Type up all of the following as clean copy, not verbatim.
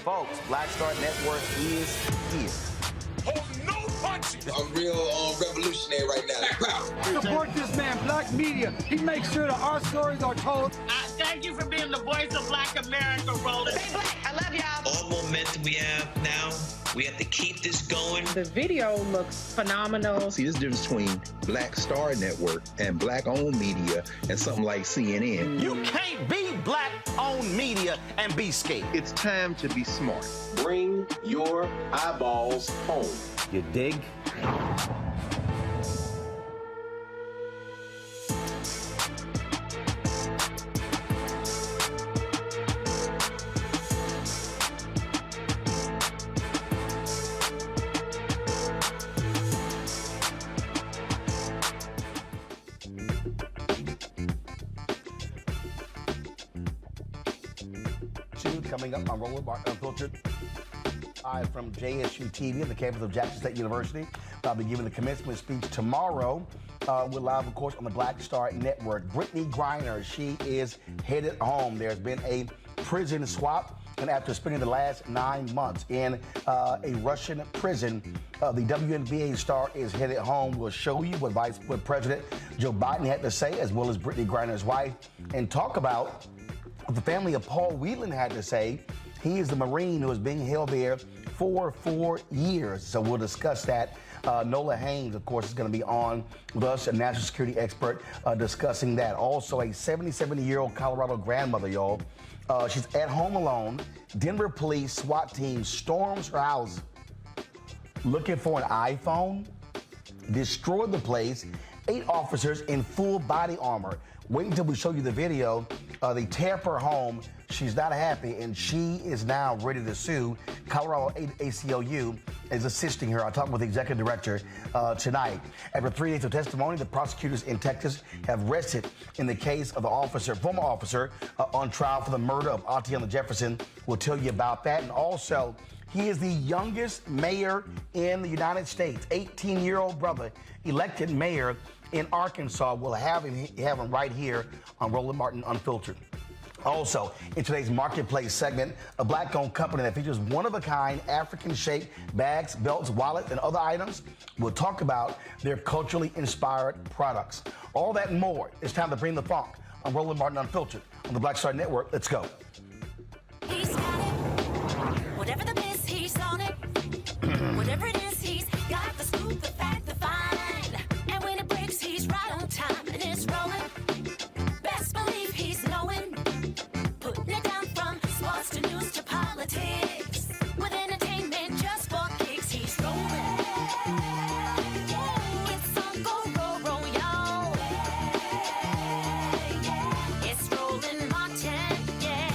Folks, Black Star Network is here. Hold no punches. I'm real revolutionary right now. Support this man, Black Media. He makes sure that our stories are told. Thank you for being the voice of Black America, Roland. Stay black. I love y'all. All momentum we have now, we have to keep this going. The video looks phenomenal. See, this difference between Black Star Network and Black-owned media and something like CNN. You can't be Black-owned media and be scared. It's time to be smart. Bring your eyeballs home. You dig? Coming up on Roland Martin Unfiltered, from JSU TV at the campus of Jackson State University. I'll be giving the commencement speech tomorrow. We're live, of course, on the Black Star Network. Brittney Griner, she is headed home. There's been a prison swap, and after spending the last 9 months in a Russian prison, the WNBA star is headed home. We'll show you what President Joe Biden had to say, as well as Brittney Griner's wife, and talk about the family of Paul Whelan had to say. He is the Marine who is being held there for 4 years. So we'll discuss that. Nola Haynes, of course, is going to be on with us, a national security expert, discussing that. Also, a 77-year-old Colorado grandmother, y'all. She's at home alone. Denver Police SWAT team storms her house looking for an iPhone, destroyed the place. 8 officers in full body armor. Wait until we show you the video. They tear up her home. She's not happy, and she is now ready to sue. Colorado ACLU is assisting her. I'll talk with the executive director tonight. After 3 days of testimony, the prosecutors in Texas have rested in the case of the former officer, on trial for the murder of Atiana Jefferson. We'll tell you about that. And also, he is the youngest mayor in the United States. 18-year-old brother, elected mayor in Arkansas. We'll have him right here on Roland Martin Unfiltered. Also, in today's Marketplace segment, a Black-owned company that features one-of-a-kind African-shaped bags, belts, wallets, and other items. We'll talk about their culturally inspired products. All that and more. It's time to bring the funk on Roland Martin Unfiltered on the Black Star Network. Let's go. He's got it. Whatever the miss, he's on it. Whatever it is, he's got the scoop, the fact, the find. And when it breaks, he's right on time and it's rolling. Best believe he's knowing. Putting it down from sports to news to politics. With entertainment just for kicks, he's rolling. It's on go, y'all. It's Roland Martin, yeah.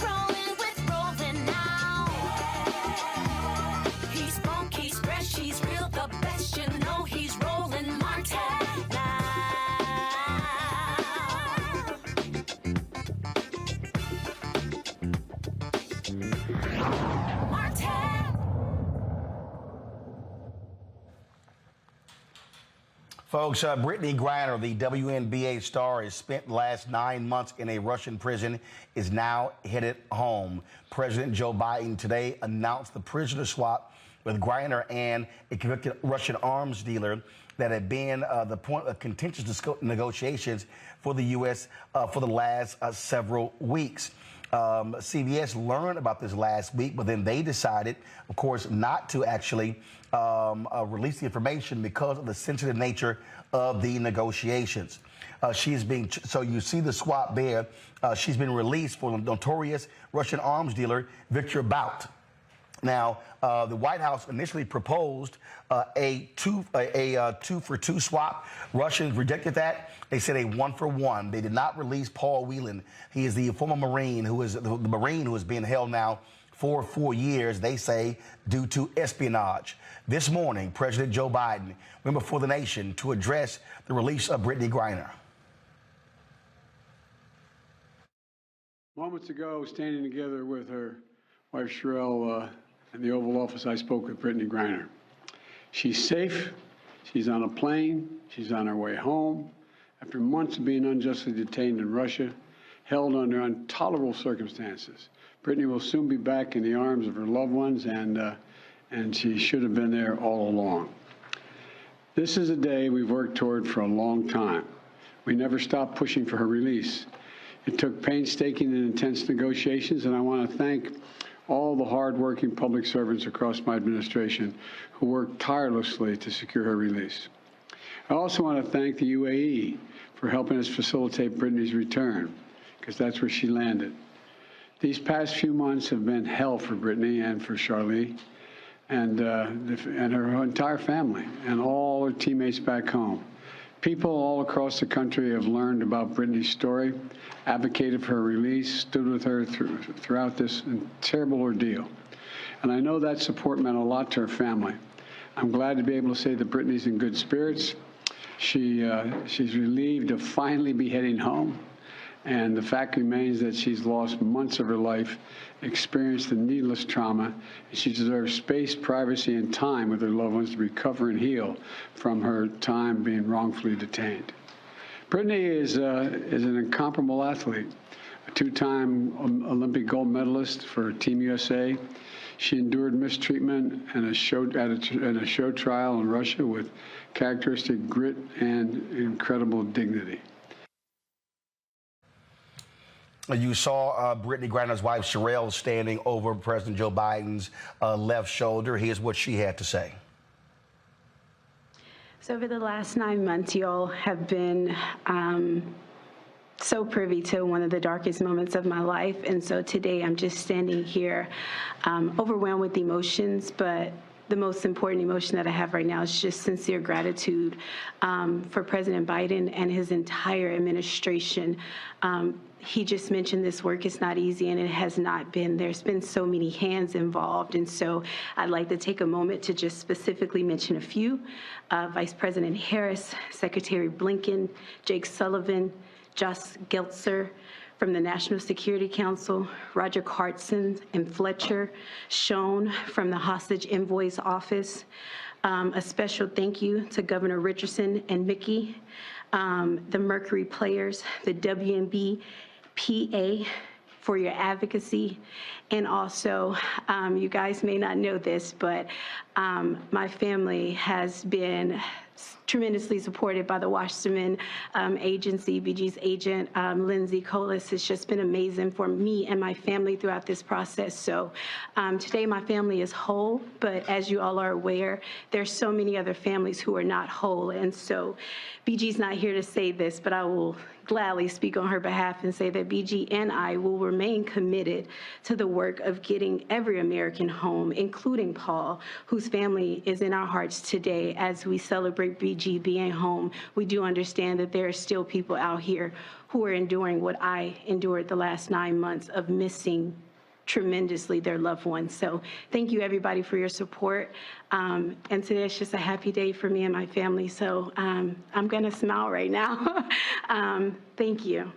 Rolling with Roland now. He's funk, he's fresh, he's real, the best, you know he's Roland Martin now. Folks, Brittney Griner, the WNBA star, has spent the last 9 months in a Russian prison, is now headed home. President Joe Biden today announced the prisoner swap with Griner and a convicted Russian arms dealer that had been the point of contentious negotiations for the U.S. For the last several weeks. CBS learned about this last week, but then they decided, of course, not to actually release the information because of the sensitive nature of the negotiations. So you see the swap there. She's been released for the notorious Russian arms dealer, Victor Bout. Now, the White House initially proposed a two-for-2 swap. Russians rejected that. They said a 1-for-1. They did not release Paul Whelan. He is the former Marine who is the Marine who is being held now for 4 years, they say, due to espionage. This morning, President Joe Biden went before the nation to address the release of Brittney Griner. Moments ago, standing together with her wife Sherelle in the Oval Office, I spoke with Brittney Griner. She's safe. She's on a plane. She's on her way home. After months of being unjustly detained in Russia, held under intolerable circumstances. Brittany will soon be back in the arms of her loved ones, and she should have been there all along. This is a day we've worked toward for a long time. We never stopped pushing for her release. It took painstaking and intense negotiations, and I want to thank all the hard-working public servants across my administration who worked tirelessly to secure her release. I also want to thank the UAE for helping us facilitate Brittany's return, because that's where she landed. These past few months have been hell for Brittany and for Charlie and her entire family and all her teammates back home. People all across the country have learned about Brittany's story, advocated for her release, stood with her throughout this terrible ordeal. And I know that support meant a lot to her family. I'm glad to be able to say that Brittany's in good spirits. She's relieved to finally be heading home. And the fact remains that she's lost months of her life, experienced a needless trauma, and she deserves space, privacy, and time with her loved ones to recover and heal from her time being wrongfully detained. Brittany is an incomparable athlete, a two-time Olympic gold medalist for Team USA. She endured mistreatment and a show trial in Russia with characteristic grit and incredible dignity. You saw Brittney Griner's wife, Sherelle, standing over President Joe Biden's left shoulder. Here's what she had to say. So over the last 9 months, you all have been so privy to one of the darkest moments of my life. And so today I'm just standing here overwhelmed with emotions, but the most important emotion that I have right now is just sincere gratitude for President Biden and his entire administration. He just mentioned this work is not easy, and it has not been. There's been so many hands involved, and so I'd like to take a moment to just specifically mention a few. Vice President Harris, Secretary Blinken, Jake Sullivan, Josh Geltzer from the National Security Council, Roger Cartson and Fletcher, Schoen from the Hostage Envoy's Office. A special thank you to Governor Richardson and Mickey, the Mercury players, the WNB PA for your advocacy. And also, you guys may not know this, but my family has been tremendously supported by the Wasserman Agency. BG's agent, Lindsay Colas, has just been amazing for me and my family throughout this process. So today my family is whole, but as you all are aware, there's so many other families who are not whole. And so BG's not here to say this, but I will gladly speak on her behalf and say that BG and I will remain committed to the work of getting every American home, including Paul, whose family is in our hearts today. As we celebrate BG being home, we do understand that there are still people out here who are enduring what I endured the last 9 months of missing tremendously their loved ones. So thank you everybody for your support. And today it's just a happy day for me and my family. So I'm gonna smile right now. Thank you.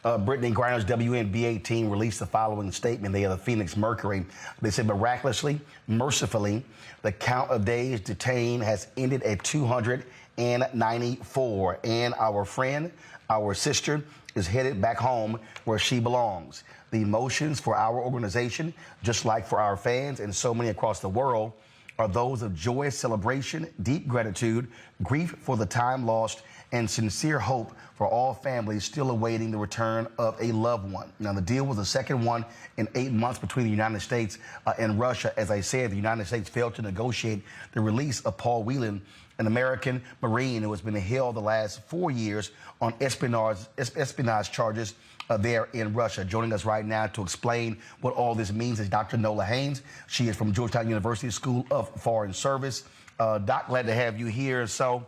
Brittney Griner's WNBA team released the following statement. They are the Phoenix Mercury. They said, miraculously, mercifully, the count of days detained has ended at 294. And our friend, our sister, is headed back home where she belongs. The emotions for our organization, just like for our fans and so many across the world, are those of joyous celebration, deep gratitude, grief for the time lost, and sincere hope for all families still awaiting the return of a loved one. Now, the deal was the second one in 8 months between the United States and Russia. As I said, the United States failed to negotiate the release of Paul Whelan, an American Marine who has been held the last 4 years on espionage charges there in Russia. Joining us right now to explain what all this means is Dr. Nola Haynes. She is from Georgetown University School of Foreign Service. Doc, glad to have you here. So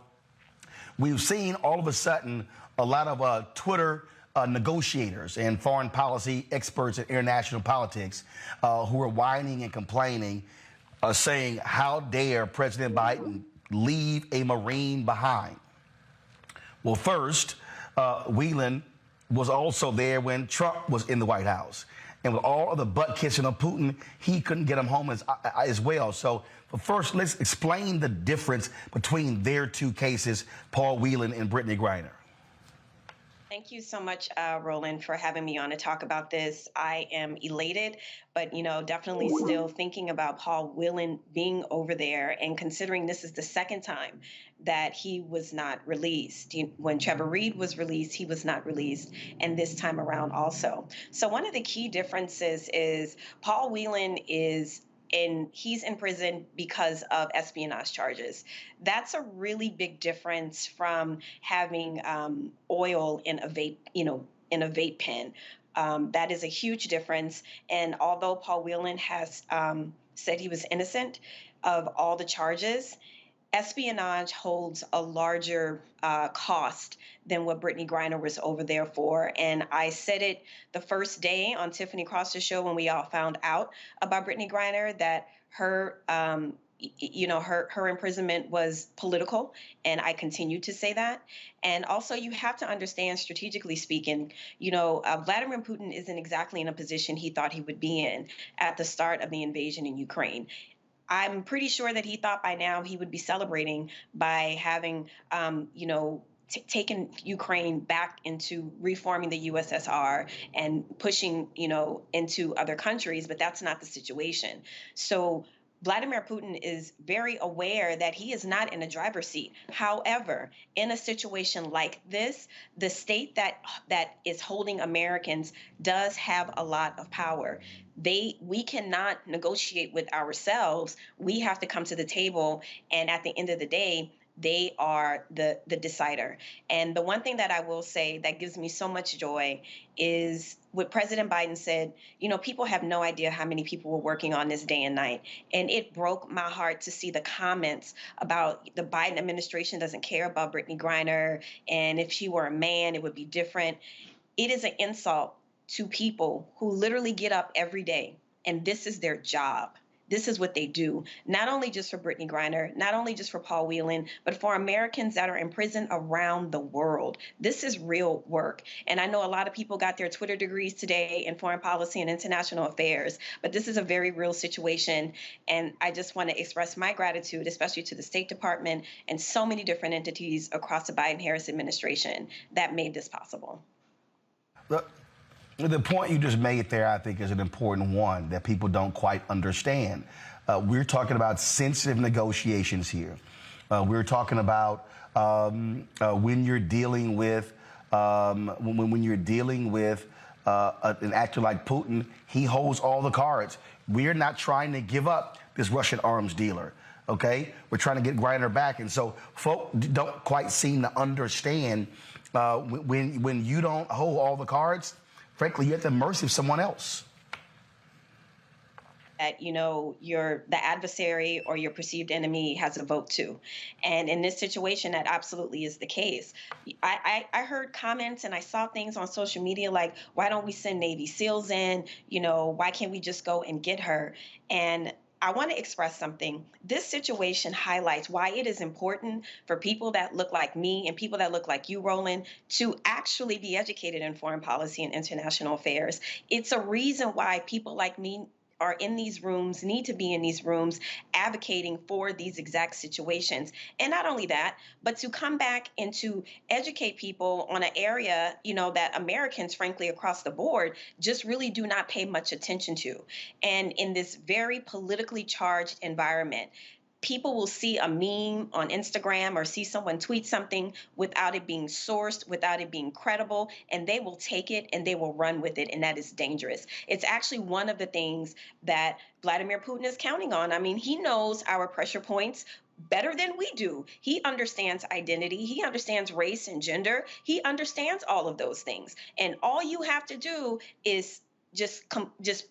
we've seen all of a sudden a lot of Twitter negotiators and foreign policy experts in international politics who are whining and complaining, saying, how dare President Biden leave a Marine behind? Well, first, Whelan was also there when Trump was in the White House. And with all of the butt kissing of Putin, he couldn't get him home as well. So first, let's explain the difference between their two cases, Paul Whelan and Brittney Griner. Thank you so much, Roland, for having me on to talk about this. I am elated, but definitely still thinking about Paul Whelan being over there, and considering this is the second time that he was not released. When Trevor Reed was released, he was not released, and this time around also. So one of the key differences is Paul Whelan he's in prison because of espionage charges. That's a really big difference from having oil in a vape, in a vape pen. That is a huge difference. And although Paul Whelan has said he was innocent of all the charges, espionage holds a larger cost than what Brittney Griner was over there for. And I said it the first day on Tiffany Cross's show when we all found out about Brittney Griner, that her her imprisonment was political, and I continue to say that. And also, you have to understand, strategically speaking, Vladimir Putin isn't exactly in a position he thought he would be in at the start of the invasion in Ukraine. I'm pretty sure that he thought by now he would be celebrating by having, taken Ukraine back into reforming the USSR and pushing, into other countries, but that's not the situation. So Vladimir Putin is very aware that he is not in a driver's seat. However, in a situation like this, the state that is holding Americans does have a lot of power. We cannot negotiate with ourselves. We have to come to the table, and at the end of the day, they are the decider. And the one thing that I will say that gives me so much joy is what President Biden said. People have no idea how many people were working on this day and night. And it broke my heart to see the comments about the Biden administration doesn't care about Brittney Griner, and if she were a man, it would be different. It is an insult to people who literally get up every day, and this is their job. This is what they do, not only just for Brittney Griner, not only just for Paul Whelan, but for Americans that are in prison around the world. This is real work. And I know a lot of people got their Twitter degrees today in foreign policy and international affairs, but this is a very real situation. And I just want to express my gratitude, especially to the State Department and so many different entities across the Biden-Harris administration that made this possible. The point you just made there, I think, is an important one that people don't quite understand. We're talking about sensitive negotiations here. We're talking about when you're dealing with when you're dealing with an actor like Putin. He holds all the cards. We're not trying to give up this Russian arms dealer. Okay, we're trying to get Griner back, and so folk don't quite seem to understand when you don't hold all the cards. Frankly, you're at the mercy of someone else. That the adversary or your perceived enemy has a vote too, and in this situation, that absolutely is the case. I heard comments and I saw things on social media like, "Why don't we send Navy SEALs in? Why can't we just go and get her?" And I want to express something. This situation highlights why it is important for people that look like me and people that look like you, Roland, to actually be educated in foreign policy and international affairs. It's a reason why people like me are in these rooms, need to be in these rooms, advocating for these exact situations. And not only that, but to come back and to educate people on an area, that Americans, frankly, across the board, just really do not pay much attention to. And in this very politically charged environment, people will see a meme on Instagram or see someone tweet something without it being sourced, without it being credible, and they will take it and they will run with it, and that is dangerous. It's actually one of the things that Vladimir Putin is counting on. I mean, he knows our pressure points better than we do. He understands identity. He understands race and gender. He understands all of those things. And all you have to do is just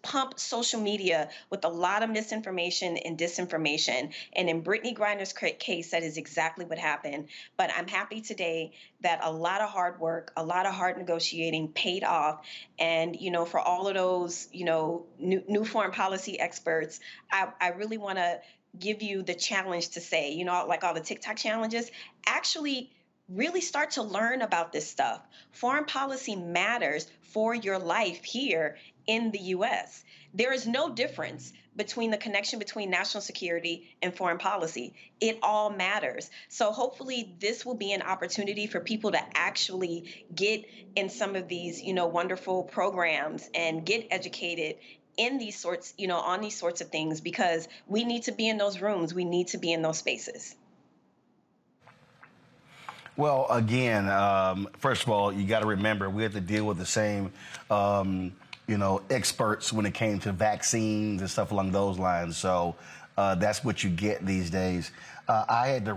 pump social media with a lot of misinformation and disinformation. And in Brittney Griner's case, that is exactly what happened. But I'm happy today that a lot of hard work, a lot of hard negotiating paid off. And, for all of those, new foreign policy experts, I really want to give you the challenge to say, like all the TikTok challenges, actually really start to learn about this stuff. Foreign policy matters for your life here in the U.S. There is no difference between the connection between national security and foreign policy. It all matters. So hopefully this will be an opportunity for people to actually get in some of these, wonderful programs and get educated in these sorts, on these sorts of things, because we need to be in those rooms. We need to be in those spaces. Well, again, first of all, you got to remember we have to deal with the same, experts when it came to vaccines and stuff along those lines. So that's what you get these days. I had to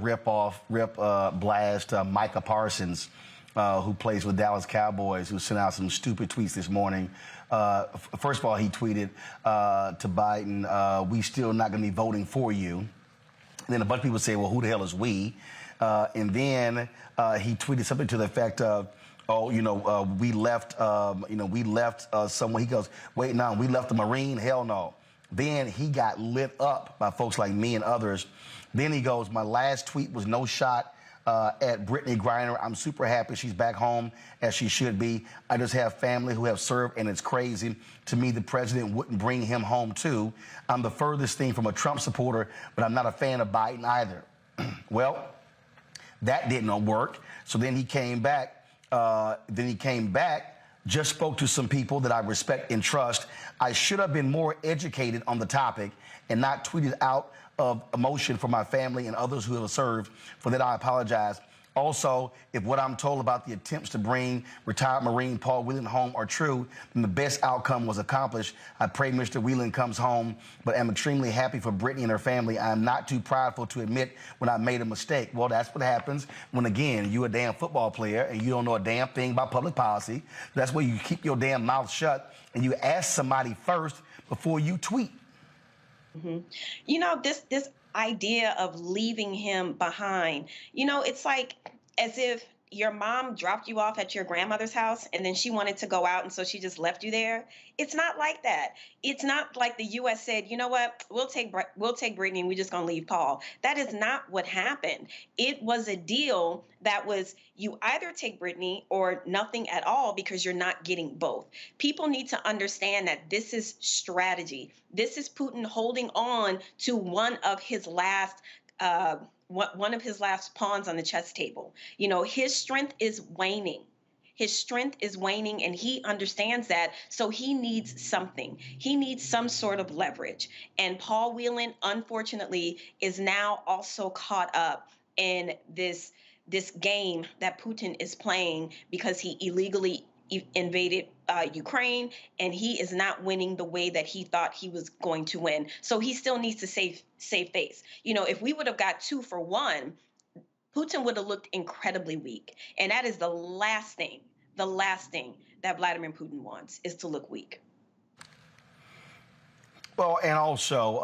blast Micah Parsons, who plays with Dallas Cowboys, who sent out some stupid tweets this morning. First of all, he tweeted to Biden, "We still not going to be voting for you." And then a bunch of people say, "Well, who the hell is we?" And then he tweeted something to the effect of, we left someone. He goes, "Wait, no, we left a Marine? Hell no." Then he got lit up by folks like me and others. Then he goes, "My last tweet was no shot at Brittney Griner. I'm super happy she's back home as she should be. I just have family who have served, and it's crazy. To me, the president wouldn't bring him home too. I'm the furthest thing from a Trump supporter, but I'm not a fan of Biden either." Well, that didn't work. So then he came back. Just spoke to some people that I respect and trust. I should have been more educated on the topic and not tweeted out of emotion for my family and others who have served. For that, I apologize. Also, if what I'm told about the attempts to bring retired Marine Paul Whelan home are true, then the best outcome was accomplished. I pray Mr. Whelan comes home, but I'm extremely happy for Brittney and her family. I am not too prideful to admit when I made a mistake. Well, that's what happens when, again, you're a damn football player and you don't know a damn thing about public policy. That's where you keep your damn mouth shut and you ask somebody first before you tweet. Mm-hmm. This idea of leaving him behind, it's like as if your mom dropped you off at your grandmother's house and then she wanted to go out and so she just left you there. It's not like that. It's not like the U.S. said, "You know what, we'll take Brittney and we're just going to leave Paul." That is not what happened. It was a deal that was you either take Brittney or nothing at all, because you're not getting both. People need to understand that this is strategy. This is Putin holding on to one of his last pawns on the chess table. His strength is waning. His strength is waning, and he understands that. So he needs something. He needs some sort of leverage. And Paul Whelan, unfortunately, is now also caught up in this game that Putin is playing, because he illegally invaded Ukraine, and he is not winning the way that he thought he was going to win. So he still needs to save face. If we would have got 2-for-1, Putin would have looked incredibly weak. And that is the last thing that Vladimir Putin wants, is to look weak. Well, and also,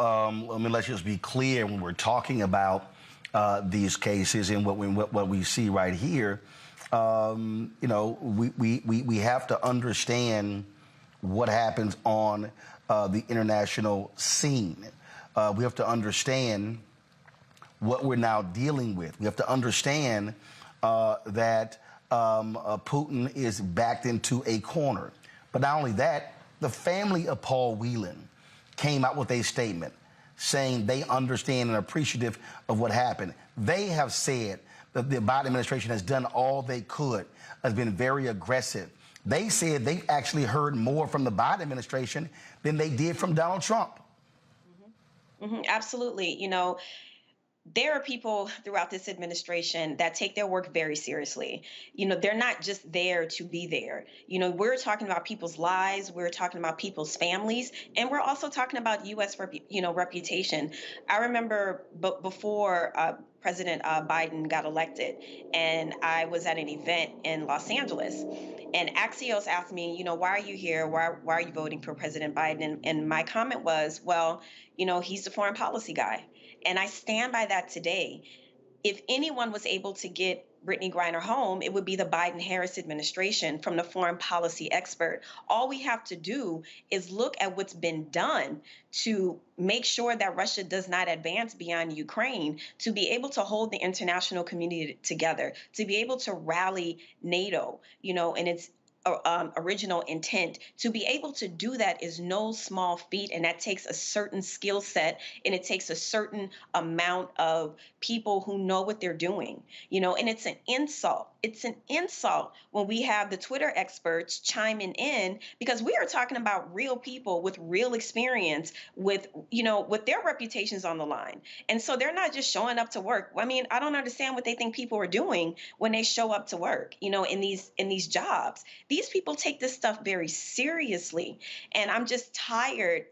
let's just be clear when we're talking about these cases and what we see right here. We have to understand what happens on the international scene. We have to understand what we're now dealing with. We have to understand that Putin is backed into a corner. But not only that, the family of Paul Whelan came out with a statement saying they understand and are appreciative of what happened. They have said that the Biden administration has done all they could, has been very aggressive. They said they've actually heard more from the Biden administration than they did from Donald Trump. Mm-hmm. Mm-hmm. Absolutely. There are people throughout this administration that take their work very seriously. They're not just there to be there. We're talking about people's lives. We're talking about people's families. And we're also talking about U.S. reputation. I remember before President Biden got elected, and I was at an event in Los Angeles, and Axios asked me, "Why are you here? Why are you voting for President Biden?" And my comment was, well, he's the foreign policy guy. And I stand by that today. If anyone was able to get Brittney Griner home, it would be the Biden-Harris administration from the foreign policy expert. All we have to do is look at what's been done to make sure that Russia does not advance beyond Ukraine, to be able to hold the international community together, to be able to rally NATO, in its original intent. To be able to do that is no small feat, and that takes a certain skill set, and it takes a certain amount of people who know what they're doing, and it's an insult. It's an insult when we have the Twitter experts chiming in, because we are talking about real people with real experience, with their reputations on the line. And so they're not just showing up to work. I mean, I don't understand what they think people are doing when they show up to work, in these jobs. These people take this stuff very seriously. And I'm just tired.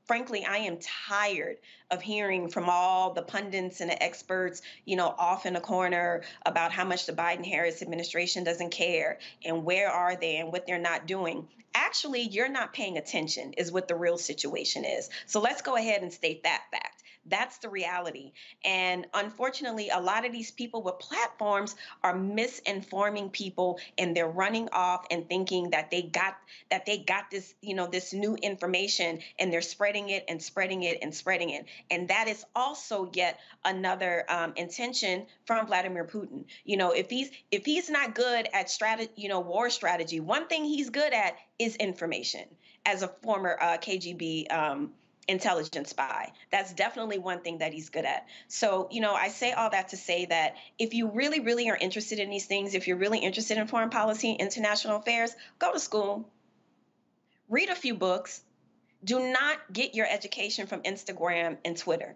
Frankly, I am tired of hearing from all the pundits and the experts, off in a corner about how much the Biden-Harris administration doesn't care and where are they and what they're not doing. Actually, you're not paying attention is what the real situation is. So let's go ahead and state that fact. That's the reality. And unfortunately, a lot of these people with platforms are misinforming people, and they're running off and thinking that they got this, this new information, and they're spreading it and spreading it and spreading it. And that is also yet another intention from Vladimir Putin. If he's not good at war strategy, one thing he's good at is information. As a former KGB intelligence spy, that's definitely one thing that he's good at. So, I say all that to say that if you really, really are interested in these things, if you're really interested in foreign policy, international affairs, go to school, read a few books. Do not get your education from Instagram and Twitter,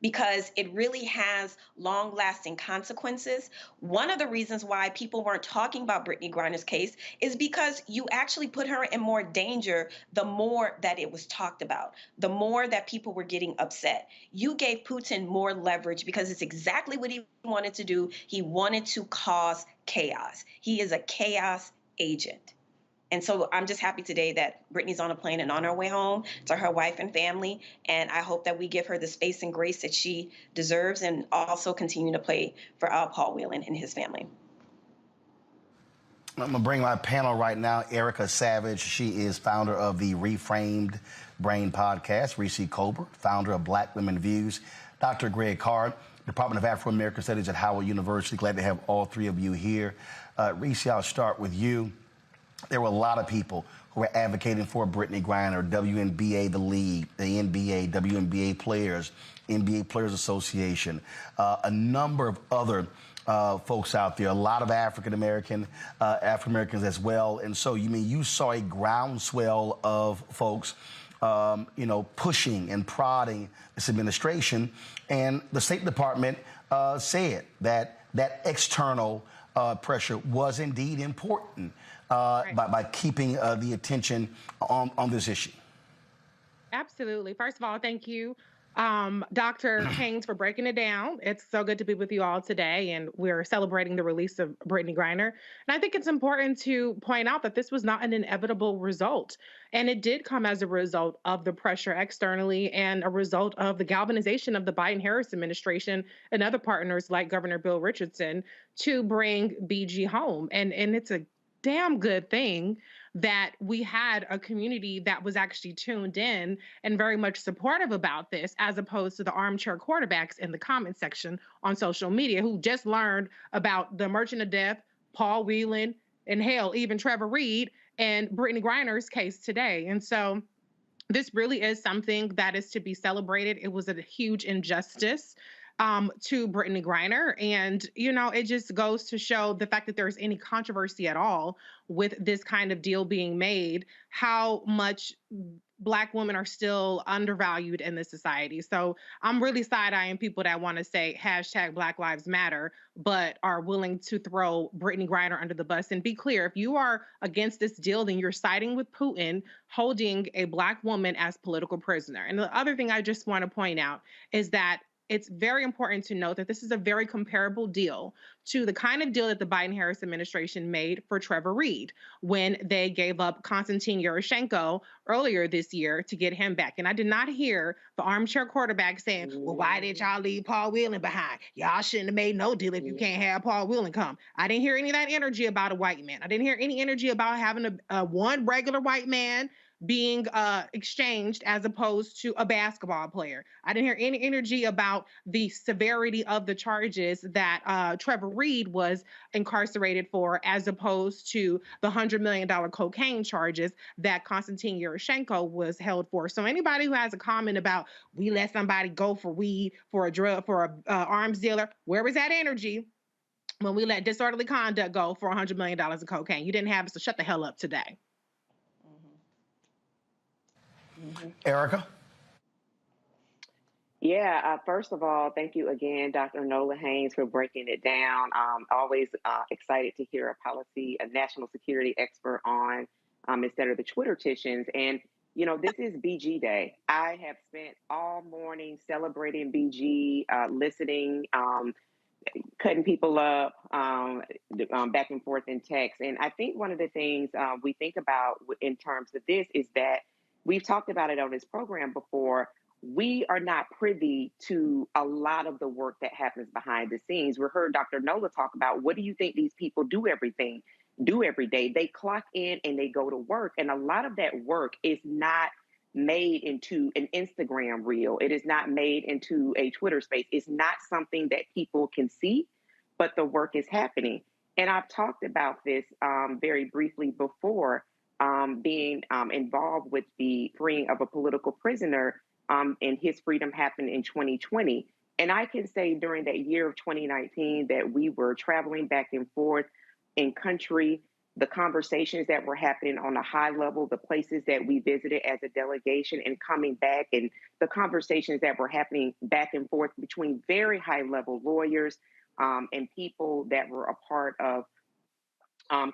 because it really has long-lasting consequences. One of the reasons why people weren't talking about Brittney Griner's case is because you actually put her in more danger the more that it was talked about, the more that people were getting upset. You gave Putin more leverage, because it's exactly what he wanted to do. He wanted to cause chaos. He is a chaos agent. And so I'm just happy today that Brittney's on a plane and on her way home to her wife and family. And I hope that we give her the space and grace that she deserves, and also continue to pray for Paul Whelan and his family. I'm going to bring my panel right now, Erica Savage. She is founder of the Reframed Brain podcast. Reese Colbert, founder of Black Women Views. Dr. Greg Card, Department of Afro-American Studies at Howard University. Glad to have all three of you here. Reese, I'll start with you. There were a lot of people who were advocating for Brittney Griner, WNBA, the league, the NBA, WNBA players, NBA Players Association, a number of other folks out there, a lot of African-Americans as well. And so, you saw a groundswell of folks, pushing and prodding this administration. And the State Department said that external pressure was indeed important. By keeping the attention on this issue. Absolutely. First of all, thank you, Dr. Haynes, for breaking it down. It's so good to be with you all today, and we're celebrating the release of Brittney Griner. And I think it's important to point out that this was not an inevitable result, and it did come as a result of the pressure externally and a result of the galvanization of the Biden-Harris administration and other partners like Governor Bill Richardson to bring BG home. And it's a damn good thing that we had a community that was actually tuned in and very much supportive about this, as opposed to the armchair quarterbacks in the comment section on social media who just learned about the Merchant of Death, Paul Whelan, and hell, even Trevor Reed and Brittney Griner's case today. And so this really is something that is to be celebrated. It was a huge injustice to Brittney Griner. And, it just goes to show the fact that there's any controversy at all with this kind of deal being made, how much Black women are still undervalued in this society. So I'm really side-eyeing people that want to say hashtag Black Lives Matter, but are willing to throw Brittney Griner under the bus. And be clear, if you are against this deal, then you're siding with Putin, holding a Black woman as political prisoner. And the other thing I just want to point out is that it's very important to note that this is a very comparable deal to the kind of deal that the Biden-Harris administration made for Trevor Reed when they gave up Konstantin Yushchenko earlier this year to get him back. And I did not hear the armchair quarterback saying, well, why did y'all leave Paul Whelan behind? Y'all shouldn't have made no deal if you can't have Paul Whelan come. I didn't hear any of that energy about a white man. I didn't hear any energy about having a one regular white man being exchanged as opposed to a basketball player. I didn't hear any energy about the severity of the charges that Trevor Reed was incarcerated for as opposed to the $100 million cocaine charges that Konstantin Yushchenko was held for. So anybody who has a comment about we let somebody go for weed, for a drug, for a arms dealer, where was that energy when we let disorderly conduct go for $100 million of cocaine? You didn't have it, so shut the hell up today. Erica? Yeah, first of all, thank you again, Dr. Nola Haynes, for breaking it down. Always excited to hear a national security expert on instead of the Twitterticians. And, you know, this is BG Day. I have spent all morning celebrating BG, listening, cutting people up, back and forth in text. And I think one of the things we think about in terms of this is that we've talked about it on this program before. We are not privy to a lot of the work that happens behind the scenes. We heard Dr. Nola talk about, what do you think these people do every day? They clock in and they go to work. And a lot of that work is not made into an Instagram reel. It is not made into a Twitter space. It's not something that people can see, but the work is happening. And I've talked about this very briefly before, being involved with the freeing of a political prisoner, and his freedom happened in 2020. And I can say during that year of 2019 that we were traveling back and forth in country, the conversations that were happening on a high level, the places that we visited as a delegation and coming back, and the conversations that were happening back and forth between very high level lawyers and people that were a part of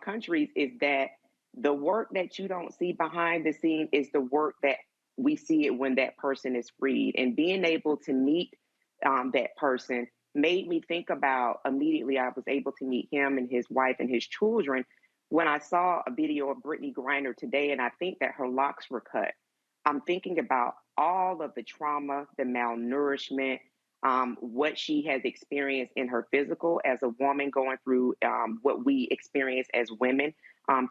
countries, is that the work that you don't see behind the scene is the work that we see it when that person is freed. And being able to meet that person made me think about, immediately I was able to meet him and his wife and his children when I saw a video of Brittney Griner today, and I think that her locks were cut. I'm thinking about all of the trauma, the malnourishment, what she has experienced in her physical as a woman going through what we experience as women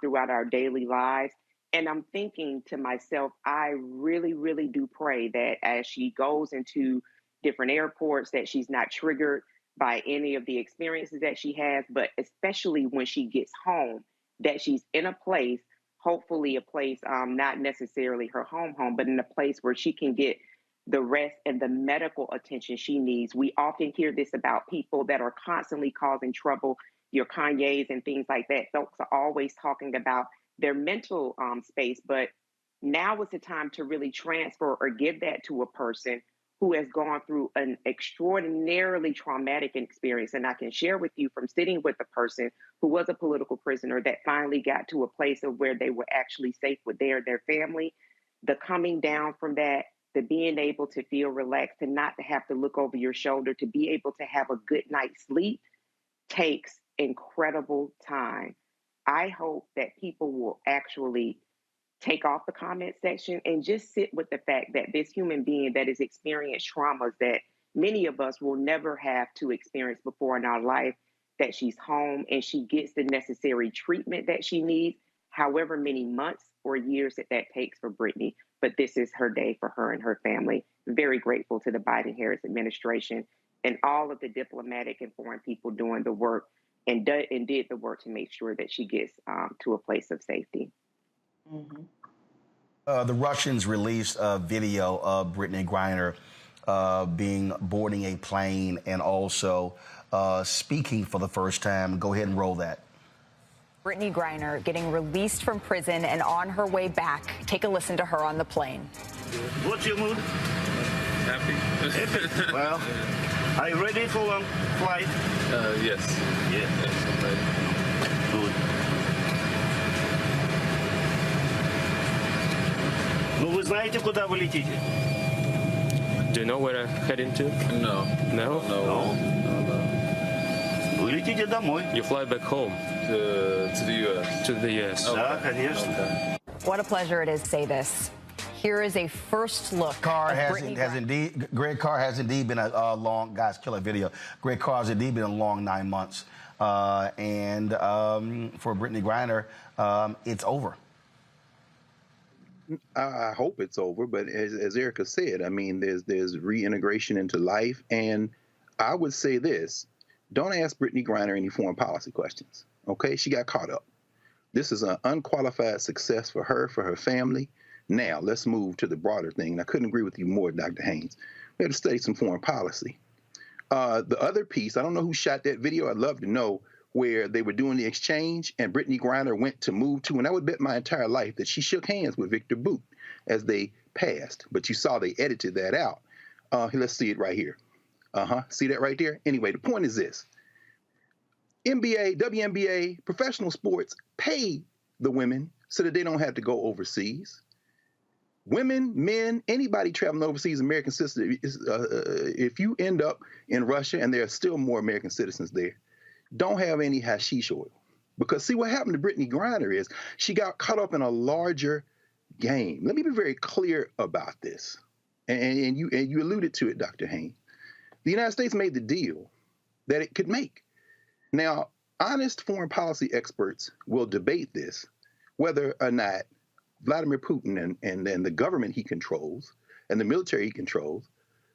throughout our daily lives. And I'm thinking to myself, I really, really do pray that as she goes into different airports, that she's not triggered by any of the experiences that she has, but especially when she gets home, that she's in a place, hopefully a place, not necessarily her home, but in a place where she can get the rest and the medical attention she needs. We often hear this about people that are constantly causing trouble, your Kanye's and things like that. Folks are always talking about their mental space, but now is the time to really transfer or give that to a person who has gone through an extraordinarily traumatic experience. And I can share with you from sitting with a person who was a political prisoner that finally got to a place of where they were actually safe with their family, the coming down from that, the being able to feel relaxed and not to have to look over your shoulder, to be able to have a good night's sleep takes incredible time. I hope that people will actually take off the comment section and just sit with the fact that this human being that has experienced traumas that many of us will never have to experience before in our life, that she's home and she gets the necessary treatment that she needs, however many months or years that takes for Brittney. But this is her day for her and her family. Very grateful to the Biden-Harris administration and all of the diplomatic and foreign people doing the work and did the work to make sure that she gets to a place of safety. Mm-hmm. The Russians released a video of Brittney Griner boarding a plane and also speaking for the first time. Go ahead and roll that. Brittney Griner getting released from prison and on her way back. Take a listen to her on the plane. What's your mood? Happy. Happy? Well, are you ready for long flight? Yes. Yeah. Yes, I'm ready. Good. Ну, вы знаете, куда вы летите? Do you know where I'm heading to? No. No? No. You fly back home? To the U.S. To the U.S. Okay. What a pleasure it is to say this. Here is a first look. Greg Carr has indeed been a long, guys, kill that video. Greg Carr has indeed been a long 9 months. And for Brittney Griner, it's over. I hope it's over, but as Erica said, I mean, there's reintegration into life, and I would say this: don't ask Brittney Griner any foreign policy questions. Okay, she got caught up. This is an unqualified success for her family. Now let's move to the broader thing. And I couldn't agree with you more, Dr. Haynes. We have to study some foreign policy. The other piece, I don't know who shot that video. I'd love to know, where they were doing the exchange and Brittney Griner went to move to, and I would bet my entire life that she shook hands with Victor Boot as they passed. But you saw they edited that out. Let's see it right here. See that right there? Anyway, the point is this. NBA, WNBA, professional sports pay the women so that they don't have to go overseas. Women, men, anybody traveling overseas, American citizens, if you end up in Russia, and there are still more American citizens there, don't have any hashish oil. Because see, what happened to Brittney Griner is she got caught up in a larger game. Let me be very clear about this. And you alluded to it, Dr. Haynes. The United States made the deal that it could make. Now, honest foreign policy experts will debate this, whether or not Vladimir Putin and the government he controls and the military he controls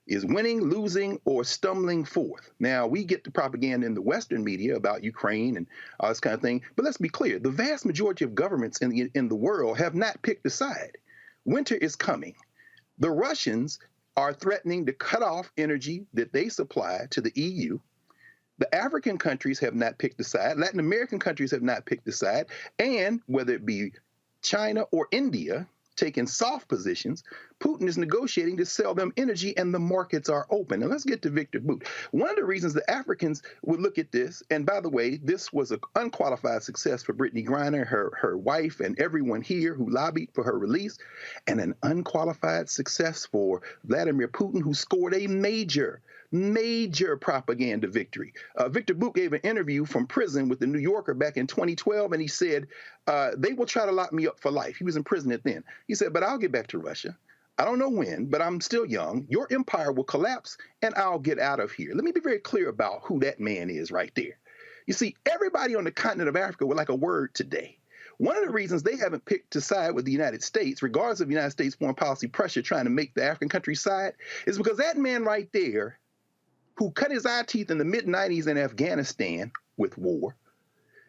is winning, losing, or stumbling forth. Now, we get the propaganda in the Western media about Ukraine and all this kind of thing, but let's be clear. The vast majority of governments in the world have not picked a side. Winter is coming. The Russians are threatening to cut off energy that they supply to the EU. The African countries have not picked a side. Latin American countries have not picked a side. And whether it be China or India taking soft positions, Putin is negotiating to sell them energy, and the markets are open. Now, let's get to Victor Boot. One of the reasons the Africans would look at this, and by the way, this was an unqualified success for Brittney Griner, her wife, and everyone here who lobbied for her release, and an unqualified success for Vladimir Putin, who scored a major propaganda victory. Victor Boot gave an interview from prison with the New Yorker back in 2012, and he said, they will try to lock me up for life. He was in prison at then. He said, but I'll get back to Russia. I don't know when, but I'm still young. Your empire will collapse, and I'll get out of here. Let me be very clear about who that man is right there. You see, everybody on the continent of Africa would like a word today. One of the reasons they haven't picked to side with the United States, regardless of the United States foreign policy pressure trying to make the African countries side, is because that man right there, who cut his eye teeth in the mid-90s in Afghanistan with war,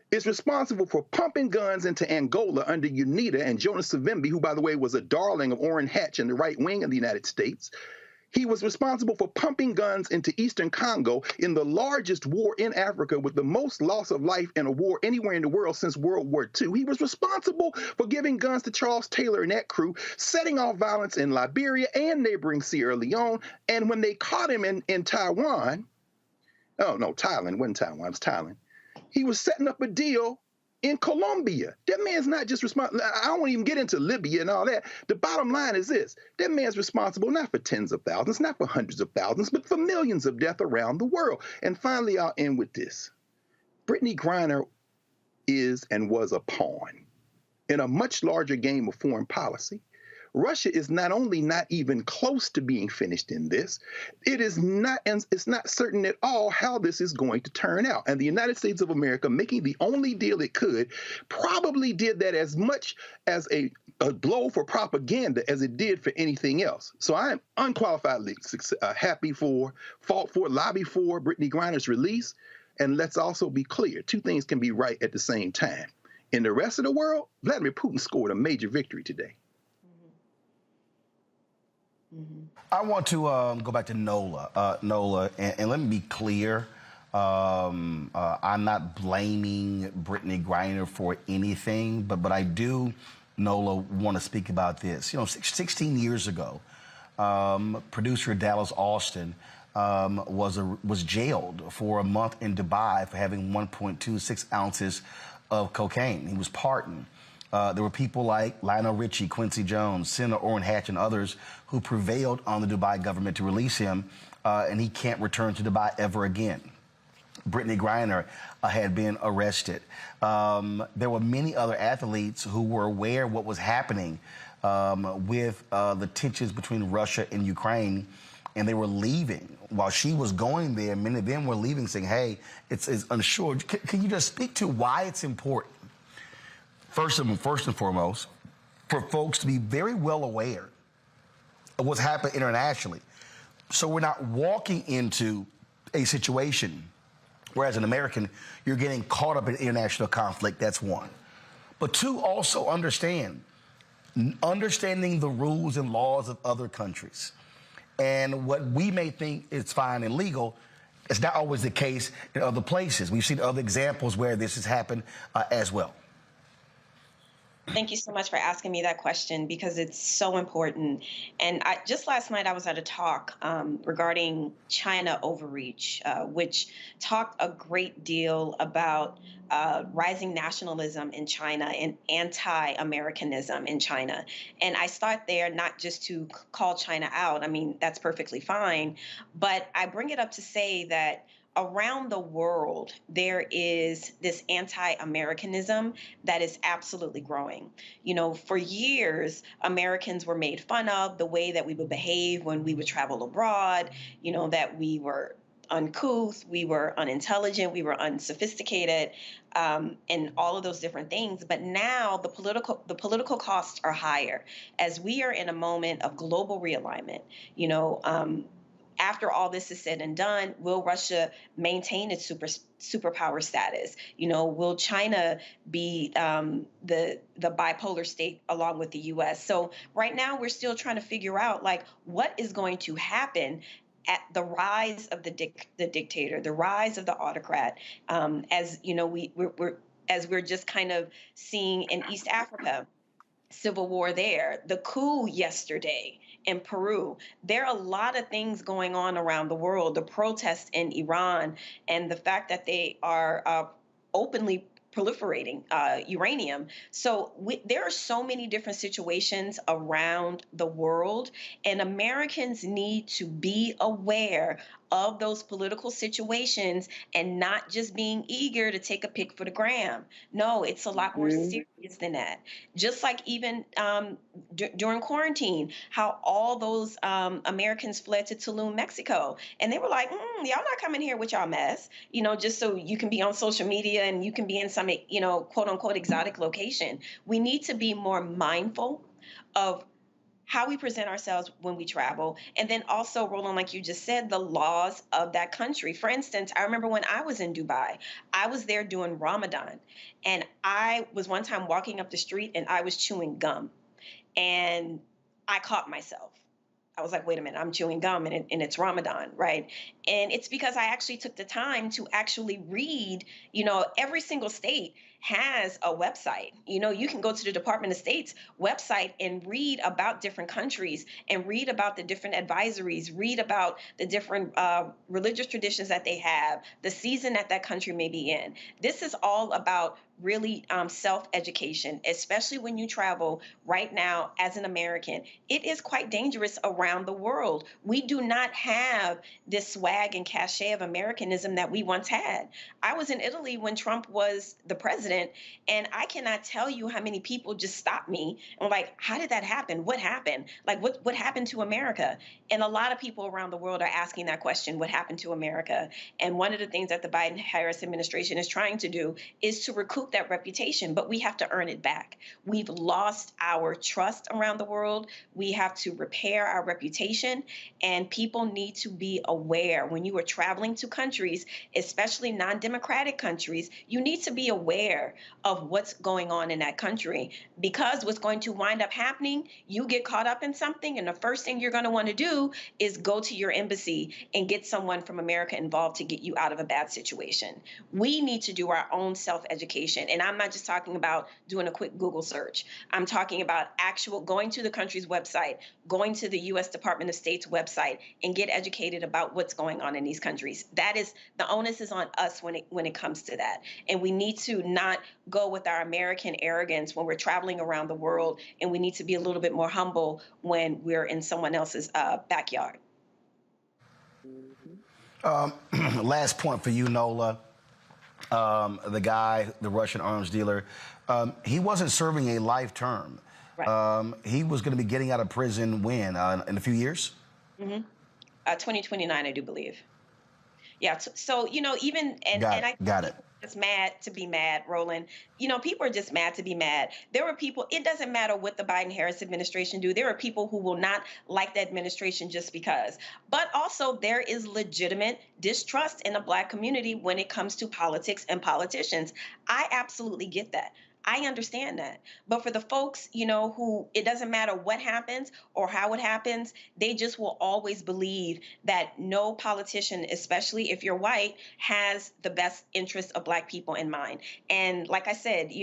is responsible for pumping guns into Angola under UNITA and Jonas Savimbi, who, by the way, was a darling of Orrin Hatch in the right wing of the United States. He was responsible for pumping guns into Eastern Congo in the largest war in Africa with the most loss of life in a war anywhere in the world since World War II. He was responsible for giving guns to Charles Taylor and that crew, setting off violence in Liberia and neighboring Sierra Leone. And when they caught him in Taiwan, oh, no, Thailand, it wasn't Taiwan, it was Thailand. He was setting up a deal in Colombia. That man's not just responsible. I don't even get into Libya and all that. The bottom line is this. That man's responsible not for tens of thousands, not for hundreds of thousands, but for millions of deaths around the world. And finally, I'll end with this. Brittney Griner is and was a pawn in a much larger game of foreign policy. Russia is not only not even close to being finished in this, it is not, and it's not certain at all how this is going to turn out. And the United States of America, making the only deal it could, probably did that as much as a blow for propaganda as it did for anything else. So I am unqualifiedly happy for, fought for, lobby for Brittney Griner's release. And let's also be clear, two things can be right at the same time. In the rest of the world, Vladimir Putin scored a major victory today. I want to go back to Nola. Nola, and let me be clear. I'm not blaming Brittney Griner for anything, but I do, Nola, want to speak about this. You know, 16 years ago, producer Dallas Austin was jailed for a month in Dubai for having 1.26 ounces of cocaine. He was pardoned. There were people like Lionel Richie, Quincy Jones, Senator Orrin Hatch, and others who prevailed on the Dubai government to release him, and he can't return to Dubai ever again. Brittney Griner had been arrested. There were many other athletes who were aware of what was happening with the tensions between Russia and Ukraine, and they were leaving. While she was going there, many of them were leaving saying, hey, it's unsure. Can you just speak to why it's important, first and foremost, for folks to be very well aware of what's happened internationally, so we're not walking into a situation where, as an American, you're getting caught up in international conflict? That's one. But two, also understanding the rules and laws of other countries. And what we may think is fine and legal is not always the case in other places. We've seen other examples where this has happened as well. Thank you so much for asking me that question, because it's so important. And just last night I was at a talk regarding China overreach, which talked a great deal about rising nationalism in China and anti-Americanism in China. And I start there not just to call China out. I mean, that's perfectly fine. But I bring it up to say that around the world, there is this anti-Americanism that is absolutely growing. You know, for years, Americans were made fun of the way that we would behave when we would travel abroad, you know, that we were uncouth, we were unintelligent, we were unsophisticated, and all of those different things. But now the political costs are higher as we are in a moment of global realignment. You know, after all this is said and done, will Russia maintain its superpower status? You know, will China be the bipolar state along with the U.S.? So right now we're still trying to figure out, like, what is going to happen at the rise of the dictator, the rise of the autocrat, as you know, we're just kind of seeing in East Africa, civil war there, the coup yesterday in Peru. There are a lot of things going on around the world, the protests in Iran, and the fact that they are openly proliferating uranium. So there are so many different situations around the world, and Americans need to be aware of those political situations and not just being eager to take a pic for the gram. No, it's a lot more serious than that. Just like even during quarantine, how all those Americans fled to Tulum, Mexico. And they were like, y'all not coming here with y'all mess, you know, just so you can be on social media and you can be in some, you know, quote unquote exotic location. We need to be more mindful of how we present ourselves when we travel. And then also, Roland, like you just said, the laws of that country. For instance, I remember when I was in Dubai, I was there doing Ramadan. And I was one time walking up the street and I was chewing gum. And I caught myself. I was like, wait a minute, I'm chewing gum and it's Ramadan, right? And it's because I actually took the time to actually read, you know, every single state has a website. You know, you can go to the Department of State's website and read about different countries and read about the different advisories, read about the different religious traditions that they have, the season that country may be in. This is all about really self-education, especially when you travel right now as an American. It is quite dangerous around the world. We do not have this swag and cachet of Americanism that we once had. I was in Italy when Trump was the president, and I cannot tell you how many people just stopped me and were like, how did that happen? What happened? Like, what happened to America? And a lot of people around the world are asking that question, what happened to America? And one of the things that the Biden-Harris administration is trying to do is to recoup that reputation, but we have to earn it back. We've lost our trust around the world. We have to repair our reputation, and people need to be aware when you are traveling to countries, especially non-democratic countries, you need to be aware of what's going on in that country, because what's going to wind up happening, you get caught up in something, and the first thing you're going to want to do is go to your embassy and get someone from America involved to get you out of a bad situation. We need to do our own self-education. And I'm not just talking about doing a quick Google search. I'm talking about actual going to the country's website, going to the U.S. Department of State's website, and get educated about what's going going on in these countries. That is, the onus is on us when it comes to that. And we need to not go with our American arrogance when we're traveling around the world, and we need to be a little bit more humble when we're in someone else's backyard. Last point for you, Nola. The guy, the Russian arms dealer, he wasn't serving a life term. Right. He was going to be getting out of prison when? In a few years? 2029, I do believe. Yeah. So, even, Got it. It's mad to be mad, Roland. People are just mad to be mad. There are people, it doesn't matter what the Biden-Harris administration do. There are people who will not like the administration just because. But also there is legitimate distrust in the Black community when it comes to politics and politicians. I absolutely get that. I understand that. But for the folks, who it doesn't matter what happens or how it happens, they just will always believe that no politician, especially if you're white, has the best interest of Black people in mind. And like I said,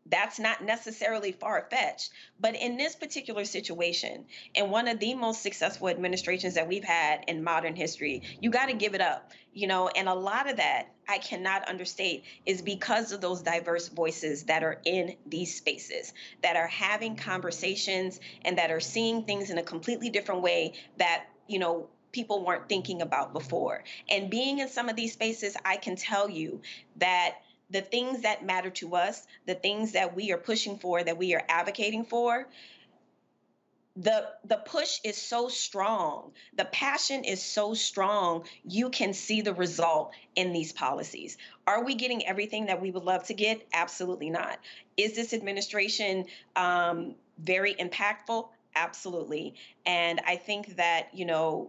that's not necessarily far-fetched. But in this particular situation, in one of the most successful administrations that we've had in modern history, you got to give it up. And a lot of that, I cannot understate, is because of those diverse voices that are in these spaces, that are having conversations and that are seeing things in a completely different way that, people weren't thinking about before. And being in some of these spaces, I can tell you that the things that matter to us, the things that we are pushing for, that we are advocating for, the push is so strong. The passion is so strong. You can see the result in these policies. Are we getting everything that we would love to get? Absolutely not. Is this administration very impactful? Absolutely. And I think that,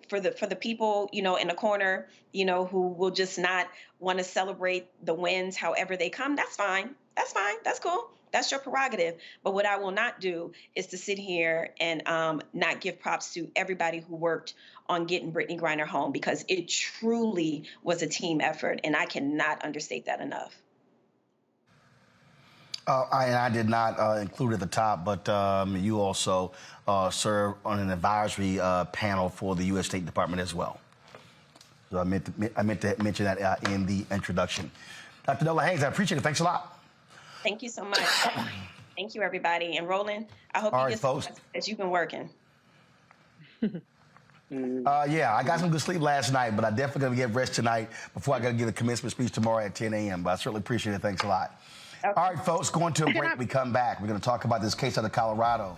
for the people, in the corner, who will just not want to celebrate the wins however they come, that's fine. That's fine. That's cool. That's your prerogative. But what I will not do is to sit here and not give props to everybody who worked on getting Brittney Griner home, because it truly was a team effort. And I cannot understate that enough. I did not include at the top, but you also serve on an advisory panel for the U.S. State Department as well. So I meant to mention that in the introduction. Dr. Nola Haynes, I appreciate it. Thanks a lot. Thank you so much. Thank you, everybody. And Roland, I hope you get some rest as you've been working. Yeah, I got some good sleep last night, but I definitely going to get rest tonight before I got to give the commencement speech tomorrow at 10 a.m. But I certainly appreciate it. Thanks a lot. Okay. All right, folks, going to a break. We come back. We're going to talk about this case out of Colorado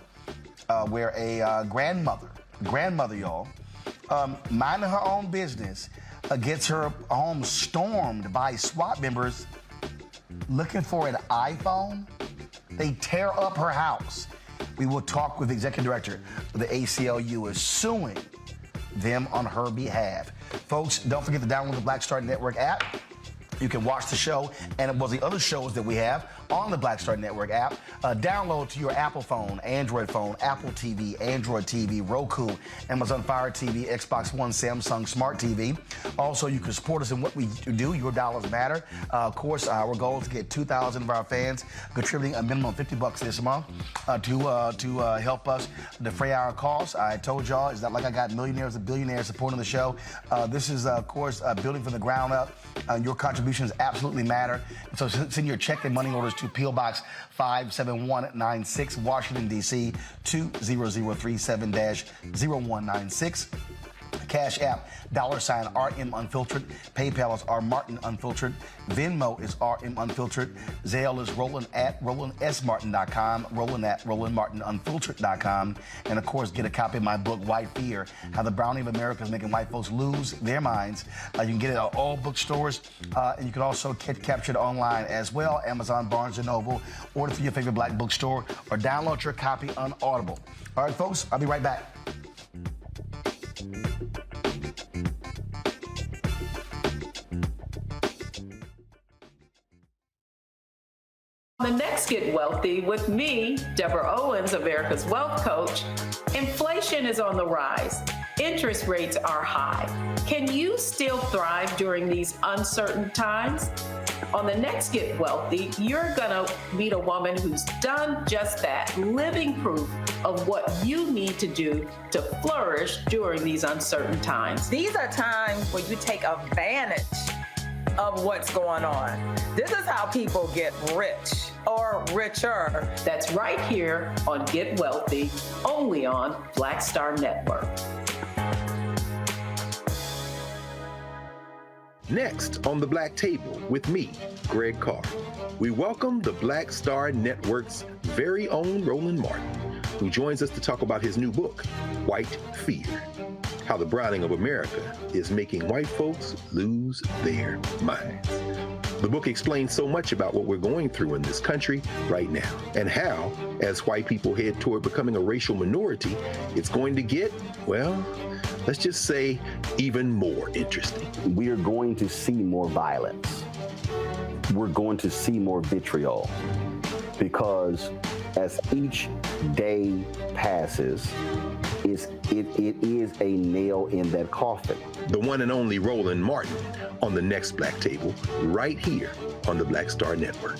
where a grandmother, y'all, minding her own business, gets her home stormed by SWAT members looking for an iPhone. They tear up her house. We will talk with the executive director of the ACLU is suing them on her behalf. Folks, don't forget to download the Black Star Network app. You can watch the show and the other shows that we have on the Black Star Network app. Download to your Apple phone, Android phone, Apple TV, Android TV, Roku, Amazon Fire TV, Xbox One, Samsung Smart TV. Also, you can support us in what we do. Your dollars matter. Of course, our goal is to get 2,000 of our fans contributing a minimum of $50 this month to help us defray our costs. I told y'all, it's not like I got millionaires and billionaires supporting the show. This is, of course, building from the ground up. Your contributions absolutely matter. So send your check and money orders to P.O. Box 57196, Washington, D.C. 20037-0196. Cash App, $RM Unfiltered. PayPal is R Martin Unfiltered. Venmo is RM Unfiltered. Zelle is Roland at RolandSMartin.com. Roland at RolandMartinUnfiltered.com. And of course, get a copy of my book, White Fear: How the Browning of America is Making White Folks Lose Their Minds. You can get it at all bookstores. And you can also capture it online as well. Amazon, Barnes & Noble. Order through your favorite Black bookstore or download your copy on Audible. All right, folks, I'll be right back. The next Get Wealthy with me, Deborah Owens, America's Wealth Coach. Inflation is on the rise. Interest rates are high. Can you still thrive during these uncertain times? On the next Get Wealthy, you're gonna meet a woman who's done just that, living proof of what you need to do to flourish during these uncertain times. These are times where you take advantage of what's going on. This is how people get rich or richer. That's right here on Get Wealthy, only on Black Star Network. Next on the Black Table with me, Greg Carr, we welcome the Black Star Network's very own Roland Martin, who joins us to talk about his new book, White Fear: How the Browning of America is Making White Folks Lose Their Minds. The book explains so much about what we're going through in this country right now, and how, as white people head toward becoming a racial minority, it's going to get, well, let's just say, even more interesting. We are going to see more violence. We're going to see more vitriol, because as each day passes, it is a nail in that coffin. The one and only Roland Martin on the next Black Table, right here on the Black Star Network.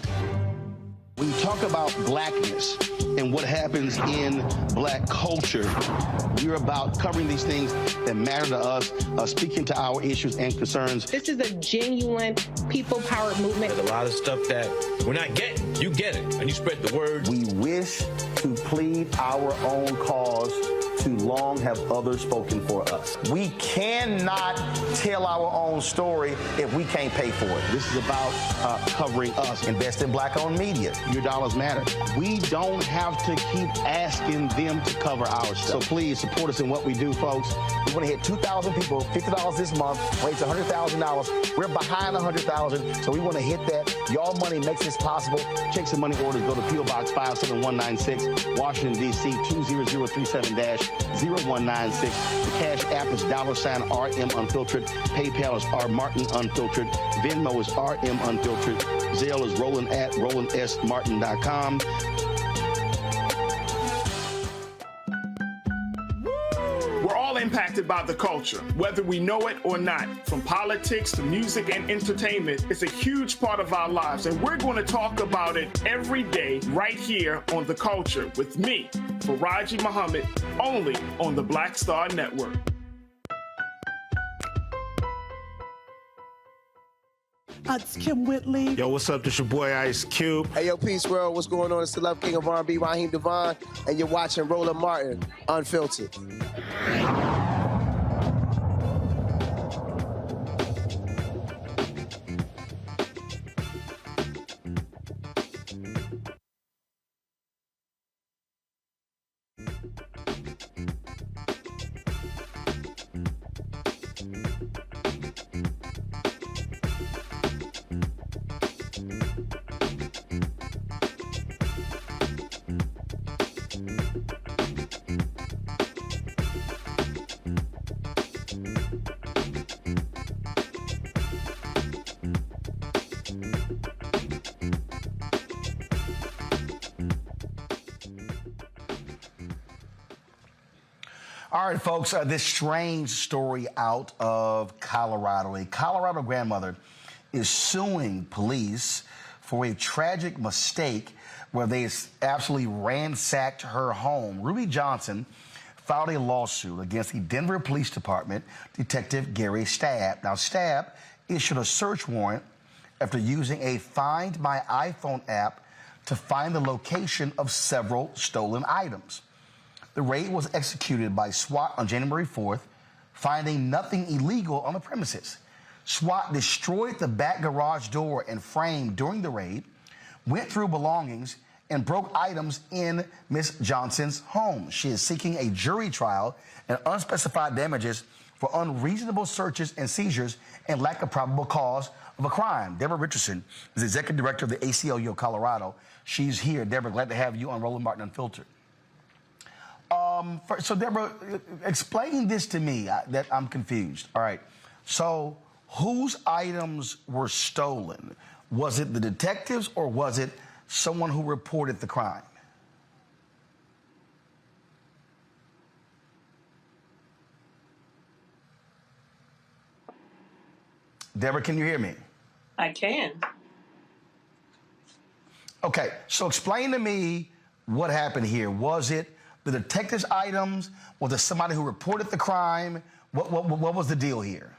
When you talk about blackness and what happens in black culture, we're about covering these things that matter to us, speaking to our issues and concerns. This is a genuine people-powered movement. There's a lot of stuff that we're not getting. You get it, and you spread the word. We wish to plead our own cause. Too long have others spoken for us. We cannot tell our own story if we can't pay for it. This is about covering us. Invest in black-owned media. Your dollars matter. We don't have to keep asking them to cover our stuff. So please support us in what we do, folks. We want to hit 2,000 people, $50 this month, raise $100,000. We're behind 100,000, so we want to hit that. Y'all money makes this possible. Check some money orders. Go to P.O. Box 57196, Washington, D.C. 20037-0196. The Cash App is $RM Unfiltered. PayPal is R Martin Unfiltered. Venmo is RM Unfiltered. Zelle is Roland at RolandSMartin.com. We're all impacted by the culture, whether we know it or not. From politics to music and entertainment, it's a huge part of our lives, and we're going to talk about it every day right here on The Culture with me, Faraji Muhammad, only on the Black Star Network. It's Kim Whitley. Yo, what's up? This your boy Ice Cube. Hey, yo, Peace World. What's going on? It's the Love King of R&B, Raheem Devon, and you're watching Roland Martin Unfiltered. All right, folks, this strange story out of Colorado. A Colorado grandmother is suing police for a tragic mistake where they absolutely ransacked her home. Ruby Johnson filed a lawsuit against the Denver Police Department Detective Gary Stabb. Now, Stabb issued a search warrant after using a Find My iPhone app to find the location of several stolen items. The raid was executed by SWAT on January 4th, finding nothing illegal on the premises. SWAT destroyed the back garage door and frame during the raid, went through belongings, and broke items in Ms. Johnson's home. She is seeking a jury trial and unspecified damages for unreasonable searches and seizures and lack of probable cause of a crime. Deborah Richardson is Executive Director of the ACLU of Colorado. She's here. Deborah, glad to have you on Roland Martin Unfiltered. So, Deborah, explain this to me, that I'm confused. All right. So, whose items were stolen? Was it the detectives or was it someone who reported the crime? Deborah, can you hear me? I can. Okay, so explain to me what happened here. Was it the detective's items? Was it somebody who reported the crime? What was the deal here?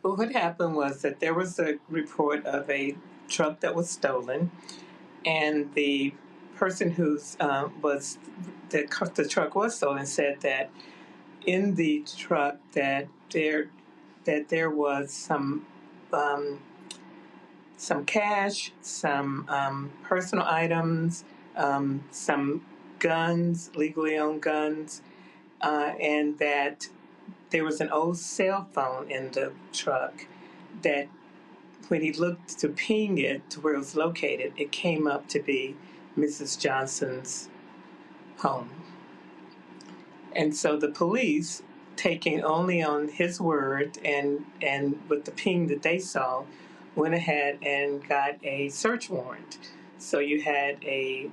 Well, what happened was that there was a report of a truck that was stolen, and the person whose the truck was stolen said that in the truck that there was some cash, some personal items, some guns, legally owned guns, and that there was an old cell phone in the truck that when he looked to ping it to where it was located, it came up to be Mrs. Johnson's home. And so the police, taking only on his word and with the ping that they saw, went ahead and got a search warrant. So you had a